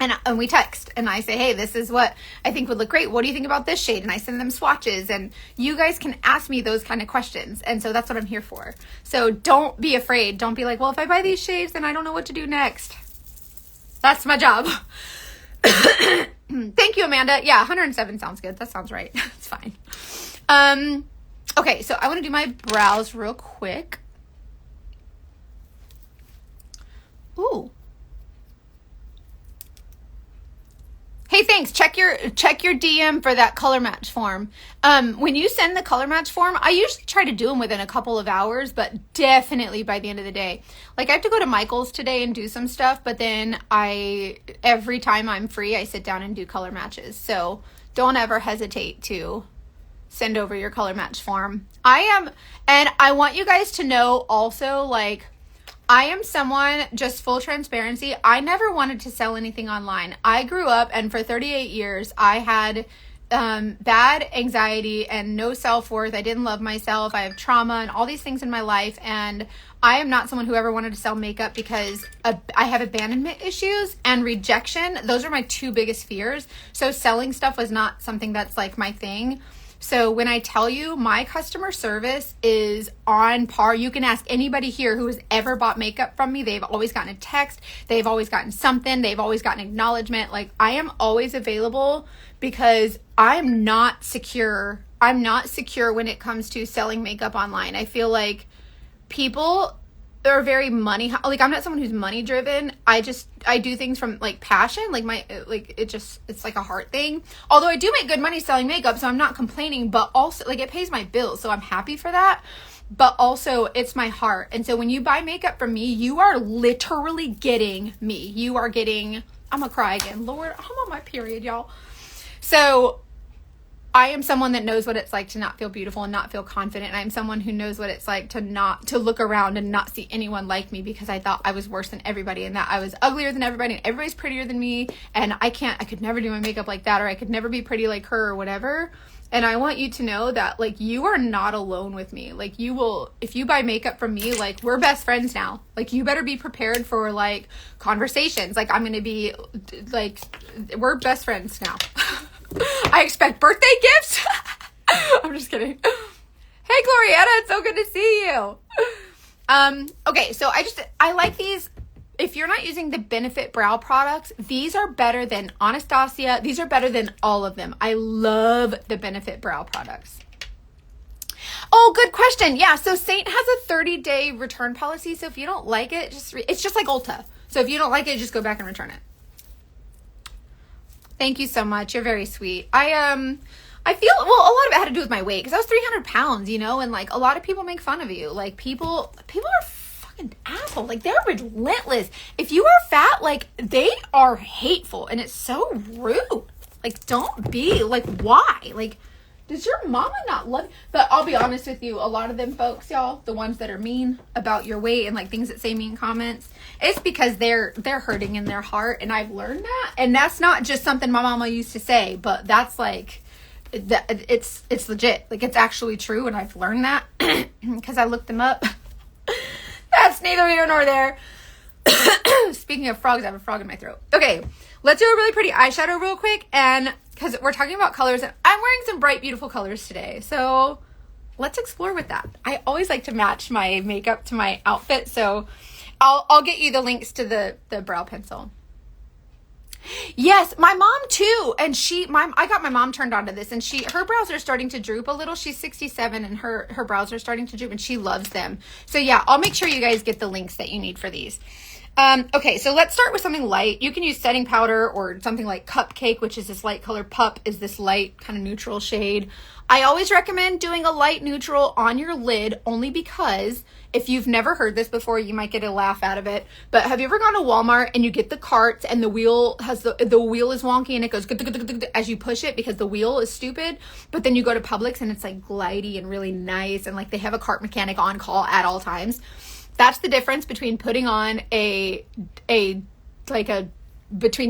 And we text and I say, hey, this is what I think would look great. What do you think about this shade? And I send them swatches, and you guys can ask me those kind of questions. And so that's what I'm here for. So don't be afraid. Don't be like, well, if I buy these shades, then I don't know what to do next. That's my job. Thank you, Amanda. Yeah, 107 sounds good. That sounds right. It's fine. Okay, so I want to do my brows real quick. Ooh. Hey, thanks. Check your DM for that color match form. When you send the color match form, I usually try to do them within a couple of hours, but definitely by the end of the day. Like, I have to go to Michael's today and do some stuff, but then every time I'm free, I sit down and do color matches. So don't ever hesitate to send over your color match form. And I want you guys to know also, like, I am someone, just full transparency, I never wanted to sell anything online. I grew up, and for 38 years, I had bad anxiety and no self-worth. I didn't love myself. I have trauma and all these things in my life, and I am not someone who ever wanted to sell makeup because I have abandonment issues and rejection. Those are my two biggest fears. So selling stuff was not something that's like my thing. So when I tell you my customer service is on par, you can ask anybody here who has ever bought makeup from me. They've always gotten a text. They've always gotten something. They've always gotten acknowledgement. Like, I am always available because I'm not secure. I'm not secure when it comes to selling makeup online. I feel like people are very money, like, I'm not someone who's money driven. I do things from like passion, like it's like a heart thing. Although I do make good money selling makeup, so I'm not complaining, but also like it pays my bills, so I'm happy for that. But also it's my heart. And so when you buy makeup from me, you are literally getting me. You are getting, I'm gonna cry again. Lord, I'm on my period, y'all. So I am someone that knows what it's like to not feel beautiful and not feel confident. And I'm someone who knows what it's like to look around and not see anyone like me, because I thought I was worse than everybody and that I was uglier than everybody and everybody's prettier than me. And I could never do my makeup like that, or I could never be pretty like her or whatever. And I want you to know that, like, you are not alone with me. Like, you will, if you buy makeup from me, like, we're best friends now. Like, you better be prepared for, like, conversations. Like, I'm going to be, like, we're best friends now. I expect birthday gifts. I'm just kidding. Hey, Glorietta, it's so good to see you. Okay, so I like these. If you're not using the Benefit brow products, these are better than Anastasia. These are better than all of them. I love the Benefit brow products. Oh, good question. Yeah, so Saint has a 30-day return policy. So if you don't like it, it's just like Ulta. So if you don't like it, just go back and return it. Thank you so much. You're very sweet. I feel, well, a lot of it had to do with my weight, because I was 300 pounds, you know, and like a lot of people make fun of you. Like, people are fucking assholes. Like, they're relentless. If you are fat, like, they are hateful, and it's so rude. Like, don't be, like, why? Like, does your mama not love you? But I'll be honest with you, a lot of them folks, y'all, the ones that are mean about your weight and like things that say mean comments, it's because they're hurting in their heart. And I've learned that. And that's not just something my mama used to say, but that's like, it's legit. Like, it's actually true. And I've learned that because I looked them up. That's neither here nor there. Speaking of frogs, I have a frog in my throat. Okay, let's do a really pretty eyeshadow real quick. And because we're talking about colors, and I'm wearing some bright, beautiful colors today. So let's explore with that. I always like to match my makeup to my outfit. So I'll get you the links to the brow pencil. Yes, my mom too. And I got my mom turned on to this, and her brows are starting to droop a little. She's 67 and her brows are starting to droop, and she loves them. So yeah, I'll make sure you guys get the links that you need for these. Okay, so let's start with something light. You can use setting powder or something like Cupcake, which is this light color. Pup is this light kind of neutral shade. I always recommend doing a light neutral on your lid only because if you've never heard this before, you might get a laugh out of it. But have you ever gone to Walmart and you get the carts and the wheel has the wheel is wonky and it goes as you push it because the wheel is stupid, but then you go to Publix and it's like glidey and really nice and like they have a cart mechanic on call at all times. That's the difference between putting on between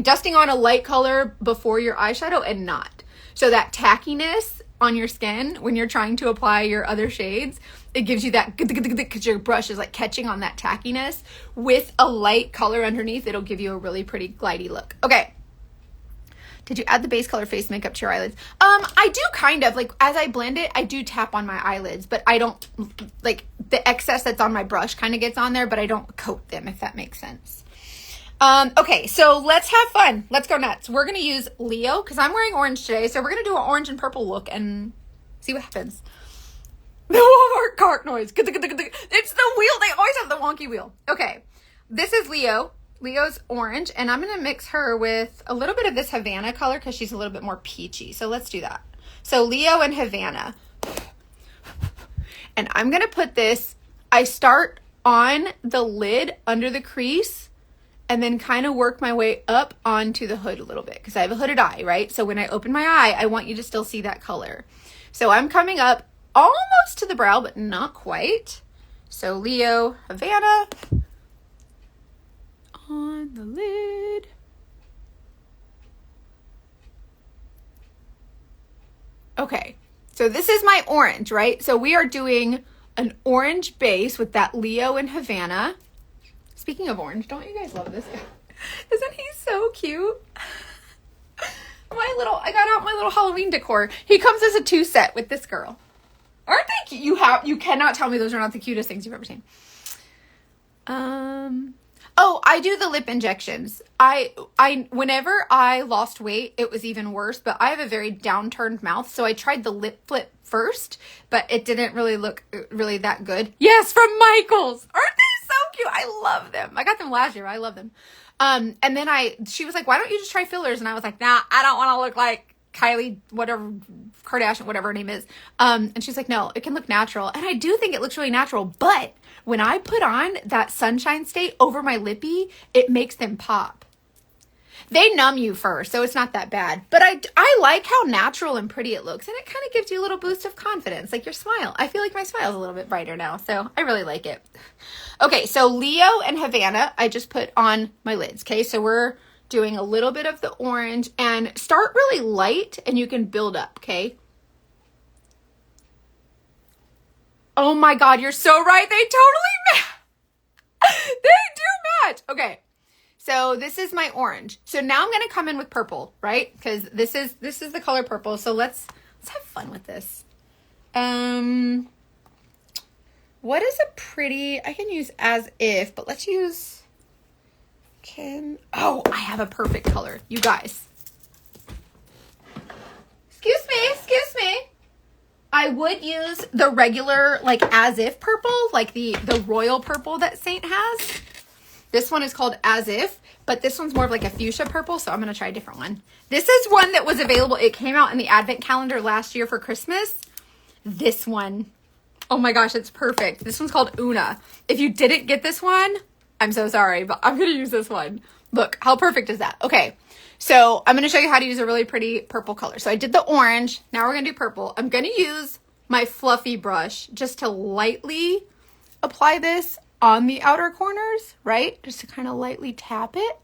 dusting on a light color before your eyeshadow and not. So that tackiness on your skin when you're trying to apply your other shades, it gives you that because your brush is like catching on that tackiness. With a light color underneath, it'll give you a really pretty glidey look. Okay. Did you add the base color face makeup to your eyelids? I do kind of, like, as I blend it, I do tap on my eyelids, but I don't, like, the excess that's on my brush kind of gets on there, but I don't coat them, if that makes sense. Okay, so let's have fun. Let's go nuts. We're going to use Leo, because I'm wearing orange today, so we're going to do an orange and purple look and see what happens. The Walmart cart noise. It's the wheel. They always have the wonky wheel. Okay, this is Leo. Leo's orange, and I'm going to mix her with a little bit of this Havana color because she's a little bit more peachy. So let's do that. So Leo and Havana. And I'm going to put this, I start on the lid under the crease and then kind of work my way up onto the hood a little bit because I have a hooded eye, right? So when I open my eye, I want you to still see that color. So I'm coming up almost to the brow, but not quite. So Leo, Havana. On the lid. Okay, so this is my orange, right? So we are doing an orange base with that Leo and Havana. Speaking of orange, don't you guys love this guy? Isn't he so cute? I got out my little Halloween decor. He comes as a 2 set with this girl. Aren't they cute? You cannot tell me those are not the cutest things you've ever seen. Oh, I do the lip injections. Whenever I lost weight, it was even worse, but I have a very downturned mouth, so I tried the lip flip first, but it didn't really look really that good. Yes, from Michaels. Aren't they so cute? I love them. I got them last year. I love them. And then she was like, why don't you just try fillers? And I was like, nah, I don't want to look like Kylie, whatever, Kardashian, whatever her name is. And she's like, no, it can look natural. And I do think it looks really natural, but when I put on that Sunshine State over my lippy, it makes them pop. They numb you first, so it's not that bad. But I like how natural and pretty it looks, and it kind of gives you a little boost of confidence, like your smile. I feel like my smile's a little bit brighter now, so I really like it. Okay, so Leo and Havana, I just put on my lids, okay? So we're doing a little bit of the orange, and start really light, and you can build up, okay? Oh my God, you're so right. They totally match. They do match. Okay. So this is my orange. So now I'm going to come in with purple, right? Because this is the color purple. So let's have fun with this. What is a pretty, I can use As If, but let's use, oh, I have a perfect color. You guys. Excuse me. I would use the regular, like, As If purple, like the royal purple that Saint has. This one is called As If, but this one's more of like a fuchsia purple, so I'm going to try a different one. This is one that was available. It came out in the advent calendar last year for Christmas. This one. Oh my gosh, it's perfect. This one's called Una. If you didn't get this one, I'm so sorry, but I'm going to use this one. Look, how perfect is that? Okay. So I'm going to show you how to use a really pretty purple color. So I did the orange. Now we're going to do purple. I'm going to use my fluffy brush just to lightly apply this on the outer corners, right? Just to kind of lightly tap it.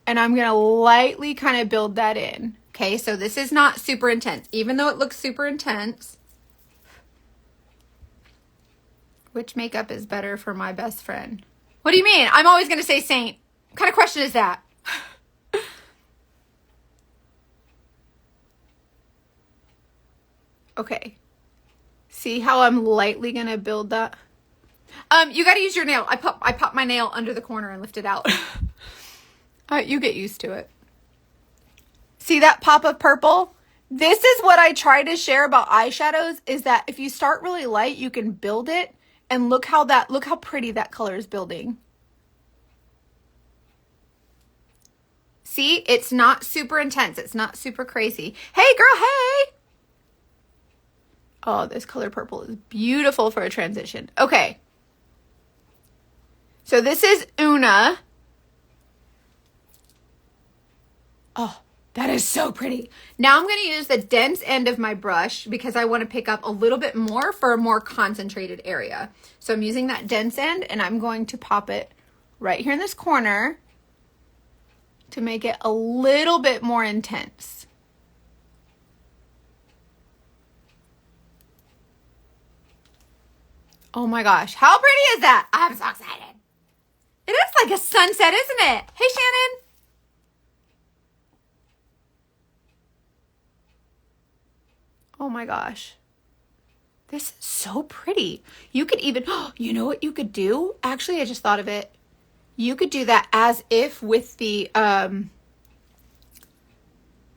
And I'm going to lightly kind of build that in. Okay, so this is not super intense, even though it looks super intense. Which makeup is better for my best friend? What do you mean? I'm always going to say Saint. What kind of question is that? Okay. See how I'm lightly going to build that? You got to use your nail. I pop my nail under the corner and lift it out. All right, you get used to it. See that pop of purple? This is what I try to share about eyeshadows, is that if you start really light, you can build it, and look how pretty that color is building. See, it's not super intense. It's not super crazy. Hey, girl, hey. Oh, this color purple is beautiful for a transition. Okay. So this is Una. Oh, that is so pretty. Now I'm going to use the dense end of my brush because I want to pick up a little bit more for a more concentrated area. So I'm using that dense end and I'm going to pop it right here in this corner to make it a little bit more intense. Oh my gosh, how pretty is that? I'm so excited. It is like a sunset, isn't it? Hey, Shannon. Oh my gosh. This is so pretty. You could even, you know what you could do? Actually, I just thought of it. You could do that as if with the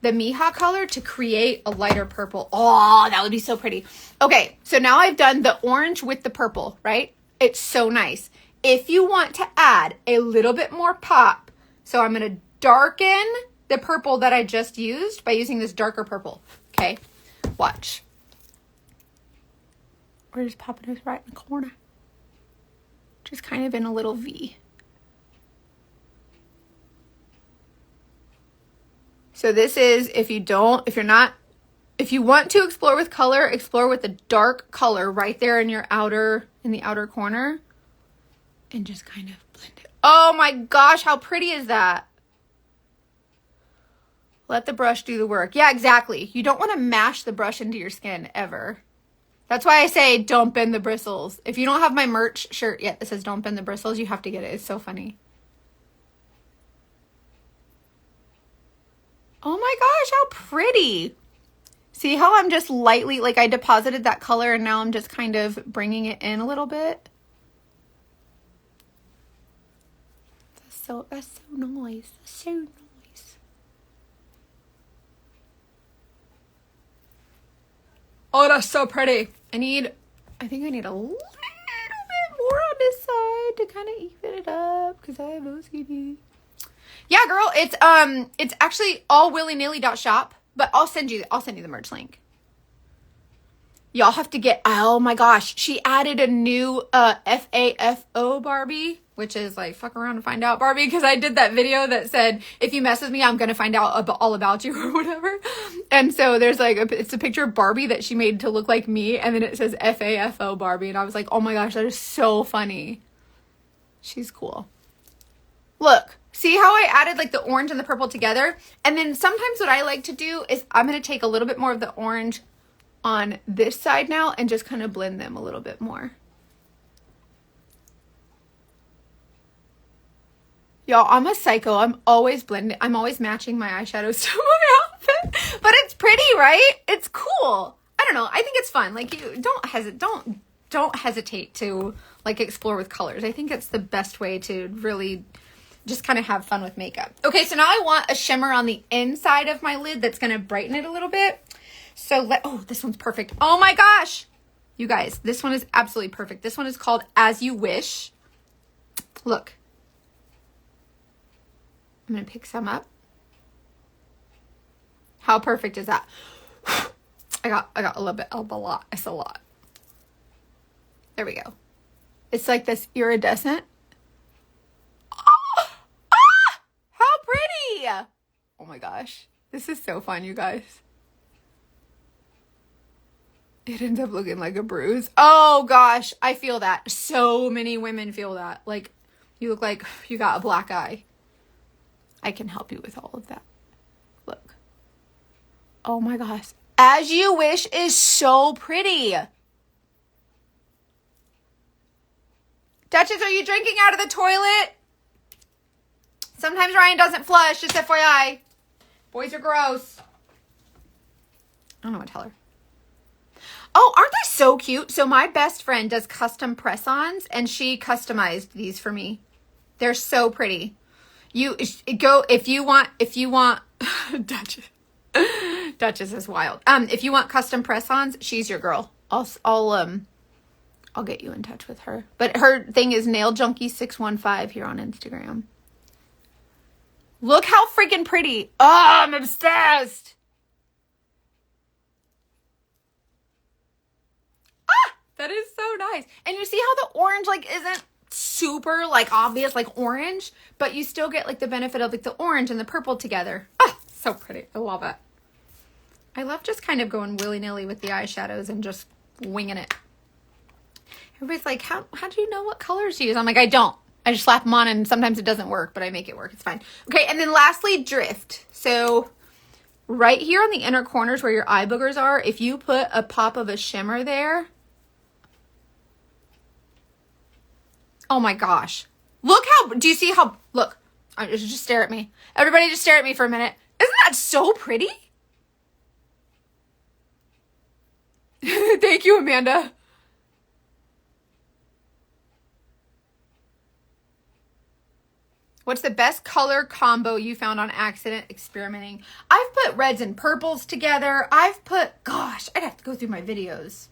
Mija color to create a lighter purple. Oh, that would be so pretty. Okay, so now I've done the orange with the purple, right? It's so nice. If you want to add a little bit more pop, so I'm going to darken the purple that I just used by using this darker purple. Okay, watch. We're just popping this right in the corner. Just kind of in a little V. So this is, if you want to explore with color, explore with the dark color right there in the outer corner. And just kind of blend it. Oh my gosh, how pretty is that? Let the brush do the work. Yeah, exactly. You don't want to mash the brush into your skin ever. That's why I say don't bend the bristles. If you don't have my merch shirt yet that says don't bend the bristles, you have to get it. It's so funny. Oh my gosh, how pretty. See how I'm just lightly, like I deposited that color and now I'm just kind of bringing it in a little bit. That's so nice. That's so nice. Oh, that's so pretty. I think I need a little bit more on this side to kind of even it up because I have OCD. Yeah, girl, it's actually all willy-nilly.shop, but I'll send you the merch link. Y'all have to get, oh my gosh, she added a new FAFO Barbie, which is like fuck around and find out Barbie, because I did that video that said, if you mess with me, I'm going to find out all about you or whatever. And so there's like, it's a picture of Barbie that she made to look like me, and then it says FAFO Barbie, and I was like, oh my gosh, that is so funny. She's cool. Look. See how I added like the orange and the purple together? And then sometimes what I like to do is I'm going to take a little bit more of the orange on this side now and just kind of blend them a little bit more. Y'all, I'm a psycho. I'm always matching my eyeshadows to my outfit. But it's pretty, right? It's cool. I don't know. I think it's fun. Like, you don't hesitate to like explore with colors. I think it's the best way to really just kind of have fun with makeup. Okay, so now I want a shimmer on the inside of my lid that's going to brighten it a little bit. So oh, this one's perfect. Oh my gosh. You guys, this one is absolutely perfect. This one is called As You Wish. Look. I'm going to pick some up. How perfect is that? I got a little bit of a lot. It's a lot. There we go. It's like this iridescent. Oh my gosh. This is so fun, you guys. It ends up looking like a bruise. Oh gosh, I feel that. So many women feel that. Like, you look like you got a black eye. I can help you with all of that. Look. Oh my gosh. As You Wish is so pretty. Duchess, are you drinking out of the toilet? Sometimes Ryan doesn't flush, just FYI. Boys are gross. I don't know what to tell her. Oh, aren't they so cute? So my best friend does custom press-ons, and she customized these for me. They're so pretty. You go if you want Duchess. Duchess is wild. If you want custom press-ons, she's your girl. I'll get you in touch with her. But her thing is Nail Junkie 615 here on Instagram. Look how freaking pretty. Oh, I'm obsessed. Ah, that is so nice. And you see how the orange like isn't super like obvious like orange, but you still get like the benefit of like the orange and the purple together. Ah, so pretty. I love it. I love just kind of going willy-nilly with the eyeshadows and just winging it. Everybody's like, how do you know what colors to use? I'm like, I don't. I just slap them on and sometimes it doesn't work, but I make it work. It's fine. Okay, and then lastly, drift. So right here on the inner corners where your eye boogers are, if you put a pop of a shimmer there. Oh my gosh. Look how, do you see how, look, just stare at me. Everybody just stare at me for a minute. Isn't that so pretty? Thank you, Amanda. What's the best color combo you found on accident experimenting? I've put reds and purples together. Gosh, I'd have to go through my videos.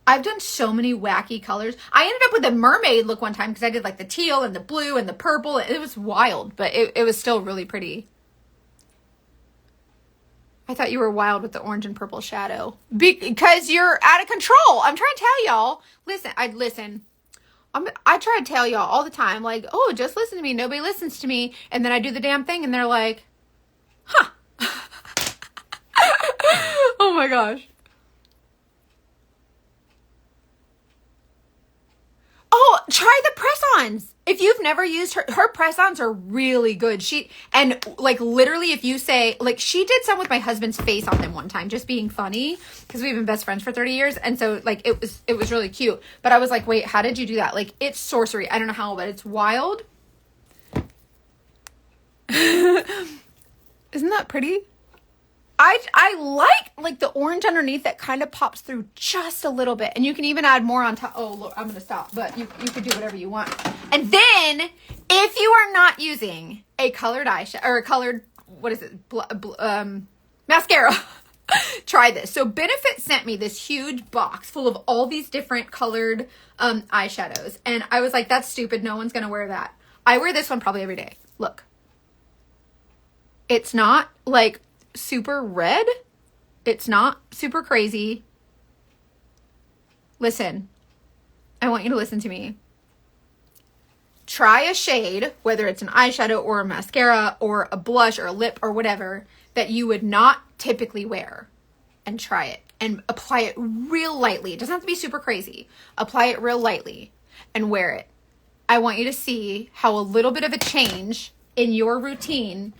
I've done so many wacky colors. I ended up with a mermaid look one time because I did like the teal and the blue and the purple. It was wild, but it was still really pretty. I thought you were wild with the orange and purple shadow. Because you're out of control. I'm trying to tell y'all. Listen. I try to tell y'all all the time, like, oh, just listen to me. Nobody listens to me. And then I do the damn thing and they're like, huh. Oh my gosh. Oh, try the press-ons. If you've never used her press-ons are really good. And like literally if you say, like she did some with my husband's face on them one time, just being funny because we've been best friends for 30 years. And so like it was really cute. But I was like, wait, how did you do that? Like it's sorcery. I don't know how, but it's wild. Isn't that pretty? I like the orange underneath that kind of pops through just a little bit. And you can even add more on top. Oh, look, I'm going to stop. But you could do whatever you want. And then, if you are not using a colored eyeshadow, or a colored, what is it, mascara, try this. So Benefit sent me this huge box full of all these different colored eyeshadows. And I was like, that's stupid. No one's going to wear that. I wear this one probably every day. Look. It's not like super red. It's not super crazy. Listen, I want you to listen to me. Try a shade, whether it's an eyeshadow or a mascara or a blush or a lip or whatever, that you would not typically wear, and try it and apply it real lightly. It doesn't have to be super crazy. Apply it real lightly and wear it. I want you to see how a little bit of a change in your routine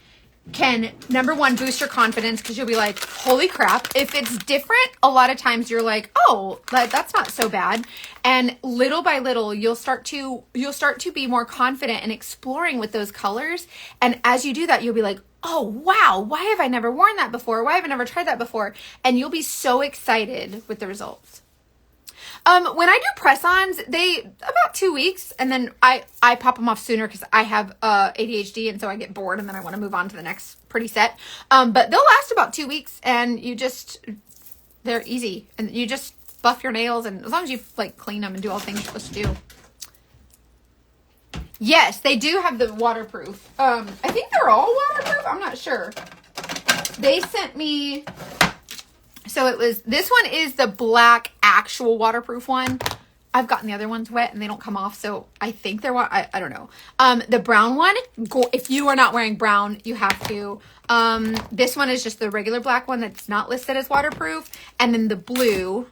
can, number one, boost your confidence because you'll be like, holy crap. If it's different, a lot of times you're like, oh, that's not so bad. And little by little, you'll start to be more confident in exploring with those colors. And as you do that, you'll be like, oh, wow, why have I never worn that before? Why have I never tried that before? And you'll be so excited with the results. When I do press-ons, they about 2 weeks, and then I pop them off sooner because I have ADHD, and so I get bored, and then I want to move on to the next pretty set. But they'll last about 2 weeks, and they're easy, and you just buff your nails, and as long as you like clean them and do all the things you're supposed to do. Yes, they do have the waterproof. I think they're all waterproof. I'm not sure. They sent me. So this one is the black actual waterproof one. I've gotten the other ones wet and they don't come off. So I think they're, I don't know. The brown one, if you are not wearing brown, you have to. This one is just the regular black one that's not listed as waterproof. And then the blue.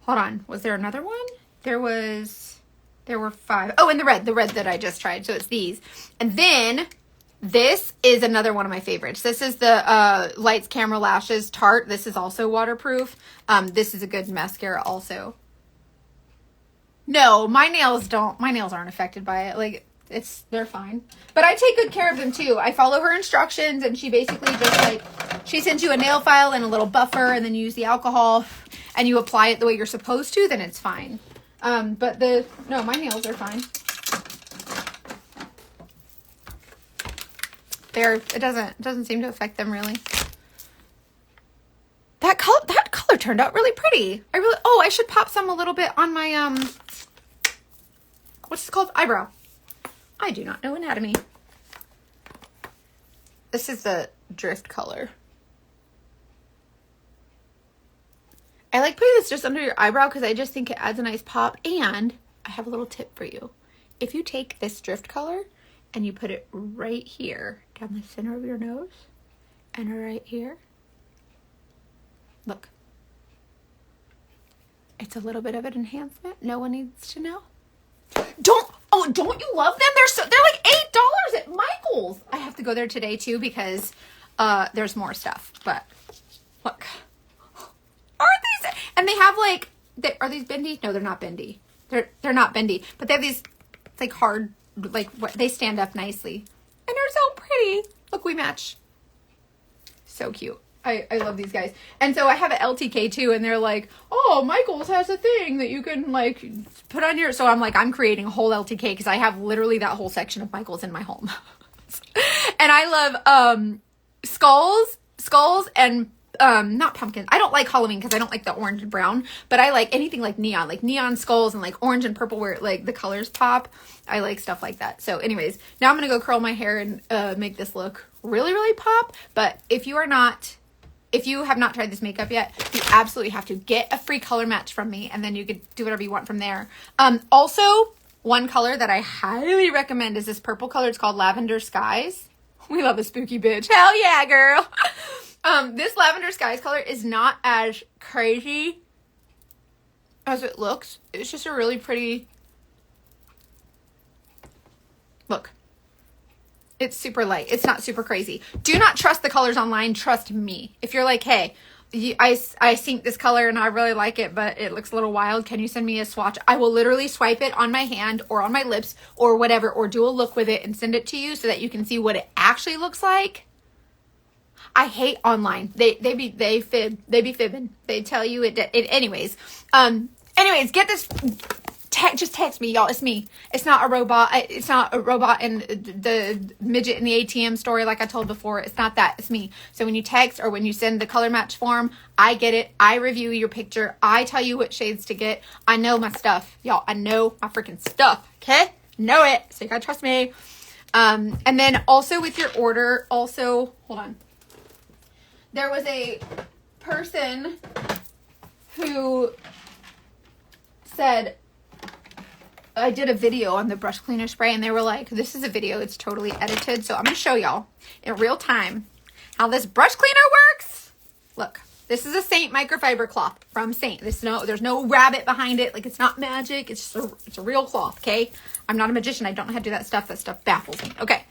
Hold on. Was there another one? There were 5. Oh, and the red that I just tried. So it's these. And then this is another one of my favorites. This is the Lights Camera Lashes Tarte. This is also waterproof. This is a good mascara also. No, my nails aren't affected by it. Like they're fine. But I take good care of them too. I follow her instructions and she basically just she sends you a nail file and a little buffer and then you use the alcohol and you apply it the way you're supposed to, then it's fine. But my nails are fine. It doesn't seem to affect them really. That color turned out really pretty. I should pop some a little bit on my, What's this called? Eyebrow. I do not know anatomy. This is the drift color. I like putting this just under your eyebrow because I just think it adds a nice pop. And I have a little tip for you. If you take this drift color and you put it right here down the center of your nose and right here, look. It's a little bit of an enhancement. No one needs to know. Don't you love them? They're like $8 at Michael's. I have to go there today too because there's more stuff. But look, aren't these? And they have like, are these bendy? No, they're not bendy. They're not bendy. But they have these, it's like hard, like they stand up nicely, and they're so pretty. Look, we match. So cute. I love these guys. And so I have an LTK too, and they're like, oh, Michael's has a thing that you can like put on your, so I'm like, I'm creating a whole LTK because I have literally that whole section of Michael's in my home. And I love skulls and not pumpkins. I don't like Halloween because I don't like the orange and brown, but I like anything like neon skulls and like orange and purple where like the colors pop. I like stuff like that. So anyways, now I'm gonna go curl my hair and make this look really, really pop. But if you have not tried this makeup yet, you absolutely have to get a free color match from me, and then you could do whatever you want from there. Also, one color that I highly recommend is this purple color. It's called Lavender Skies. We love a spooky bitch. Hell yeah, girl. This Lavender Skies color is not as crazy as it looks. It's just a really pretty look. It's super light. It's not super crazy. Do not trust the colors online. Trust me. If you're like, hey, I synced this color and I really like it, but it looks a little wild. Can you send me a swatch? I will literally swipe it on my hand or on my lips or whatever, or do a look with it and send it to you so that you can see what it actually looks like. I hate online. They be fibbing. They tell you it anyways. Anyways, get this. Just text me, y'all. It's me. It's not a robot. It's not a robot in the midget in the ATM story like I told before. It's not that. It's me. So when you text or when you send the color match form, I get it. I review your picture. I tell you what shades to get. I know my stuff, y'all. I know my freaking stuff. Okay? Know it. So you gotta trust me. And then also with your order, hold on. There was a person who said, I did a video on the brush cleaner spray, and they were like, this is a video, it's totally edited. So I'm going to show y'all in real time how this brush cleaner works. Look, this is a Saint microfiber cloth from Saint. There's no rabbit behind it. Like, it's not magic. It's a real cloth, okay? I'm not a magician. I don't know how to do that stuff. That stuff baffles me. Okay,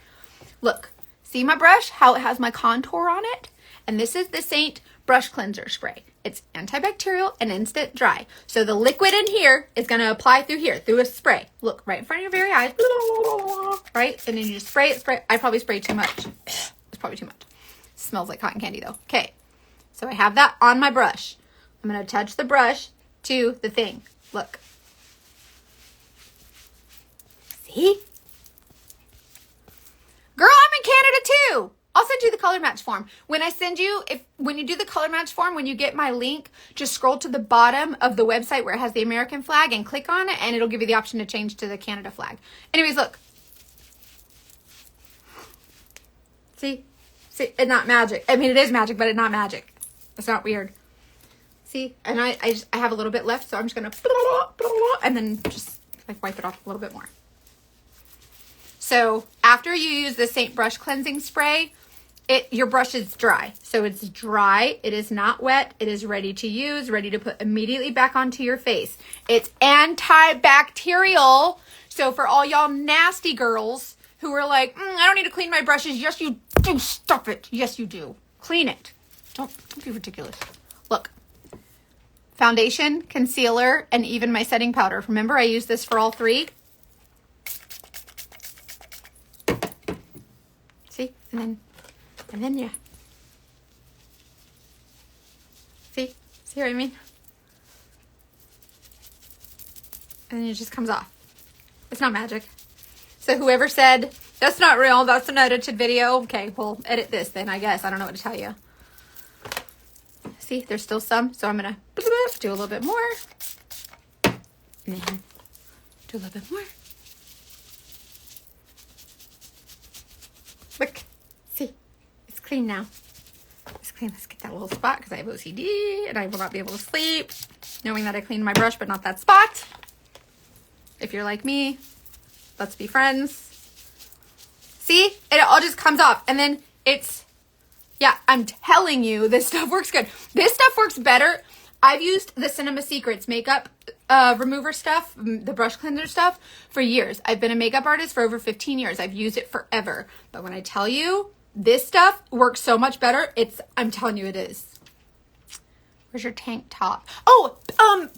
look. See my brush? How it has my contour on it? And this is the Saint brush cleanser spray. It's antibacterial and instant dry. So the liquid in here is going to apply through here, through a spray. Look, right in front of your very eyes. Right? And then you just spray it. I probably sprayed too much. It's probably too much. It smells like cotton candy though. Okay. So I have that on my brush. I'm going to attach the brush to the thing. Look. See? Girl, I'm in Canada too. I'll send you the color match form. When you do the color match form, when you get my link, just scroll to the bottom of the website where it has the American flag and click on it, and it'll give you the option to change to the Canada flag. Anyways, look. See, it's not magic. I mean, it is magic, but it's not magic. It's not weird. See, and I have a little bit left, so I'm just gonna and then just like wipe it off a little bit more. So after you use the Saint brush cleansing spray, your brush is dry. So it's dry. It is not wet. It is ready to use, ready to put immediately back onto your face. It's antibacterial. So for all y'all nasty girls who are like, I don't need to clean my brushes. Yes, you do. Stop it. Yes, you do. Clean it. Don't be ridiculous. Look. Foundation, concealer, and even my setting powder. Remember, I use this for all three. See? And then yeah. See what I mean? And then it just comes off. It's not magic. So whoever said, that's not real, that's an edited video. Okay, well, edit this then, I guess. I don't know what to tell you. See, there's still some. So I'm going to do a little bit more. And then do a little bit more. Look. See? It's clean now. It's clean. Let's get that little spot because I have OCD and I will not be able to sleep knowing that I cleaned my brush but not that spot. If you're like me, let's be friends. See? It all just comes off. And then it's, yeah, I'm telling you, this stuff works good. This stuff works better. I've used the Cinema Secrets makeup remover stuff, the brush cleanser stuff, for years. I've been a makeup artist for over 15 years. I've used it forever. But when I tell you, this stuff works so much better, I'm telling you it is. Where's your tank top? Oh,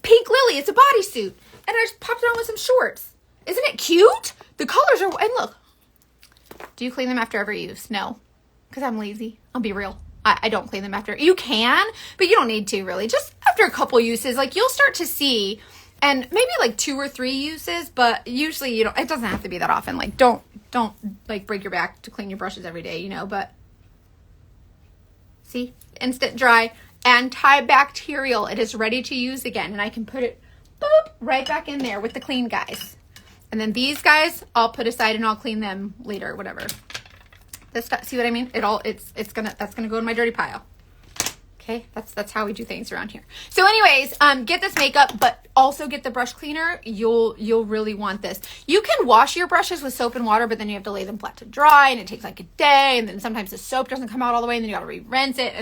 Pink Lily. It's a bodysuit. And I just popped it on with some shorts. Isn't it cute? The colors are, and look. Do you clean them after every use? No, because I'm lazy. I'll be real. I don't clean them after. You can, but you don't need to really. Just after a couple uses, like you'll start to see, and maybe like 2 or 3 uses, but usually you don't, it doesn't have to be that often. Like don't like break your back to clean your brushes every day, you know, but see, instant dry, antibacterial. It is ready to use again. And I can put it boop, right back in there with the clean guys. And then these guys, I'll put aside and I'll clean them later, whatever. This stuff, see what I mean? That's gonna go in my dirty pile. Okay, that's how we do things around here. So anyways, get this makeup, but also get the brush cleaner. You'll really want this. You can wash your brushes with soap and water, but then you have to lay them flat to dry, and it takes like a day, and then sometimes the soap doesn't come out all the way, and then you gotta re-rinse it.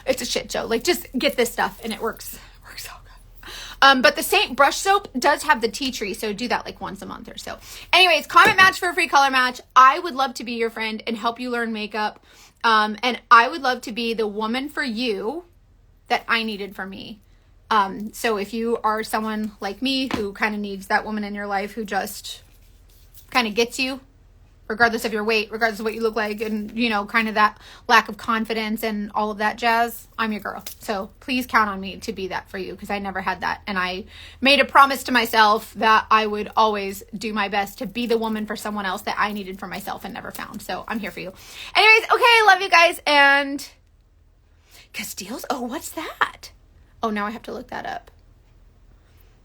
It's a shit show. Like, just get this stuff, and it works so good. But the Saint brush soap does have the tea tree, so do that like once a month or so. Anyways, comment match for a free color match. I would love to be your friend and help you learn makeup. And I would love to be the woman for you that I needed for me. So if you are someone like me who kind of needs that woman in your life who just kind of gets you, regardless of your weight, regardless of what you look like, and, you know, kind of that lack of confidence and all of that jazz, I'm your girl. So please count on me to be that for you, because I never had that. And I made a promise to myself that I would always do my best to be the woman for someone else that I needed for myself and never found. So I'm here for you. Anyways, okay, I love you guys. And Castiles, oh, what's that? Oh, now I have to look that up.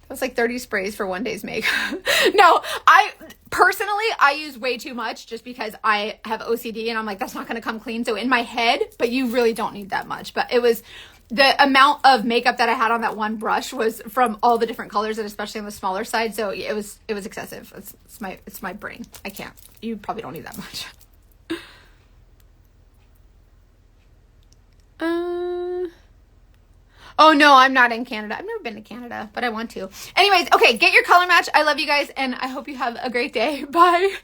That was like 30 sprays for one day's makeup. No, I use way too much just because I have OCD and I'm like, that's not going to come clean. So in my head, but you really don't need that much. But it was the amount of makeup that I had on that one brush was from all the different colors, and especially on the smaller side. So it was excessive. It's my brain. I can't. You probably don't need that much. Oh, no, I'm not in Canada. I've never been to Canada, but I want to. Anyways, okay, get your color match. I love you guys, and I hope you have a great day. Bye.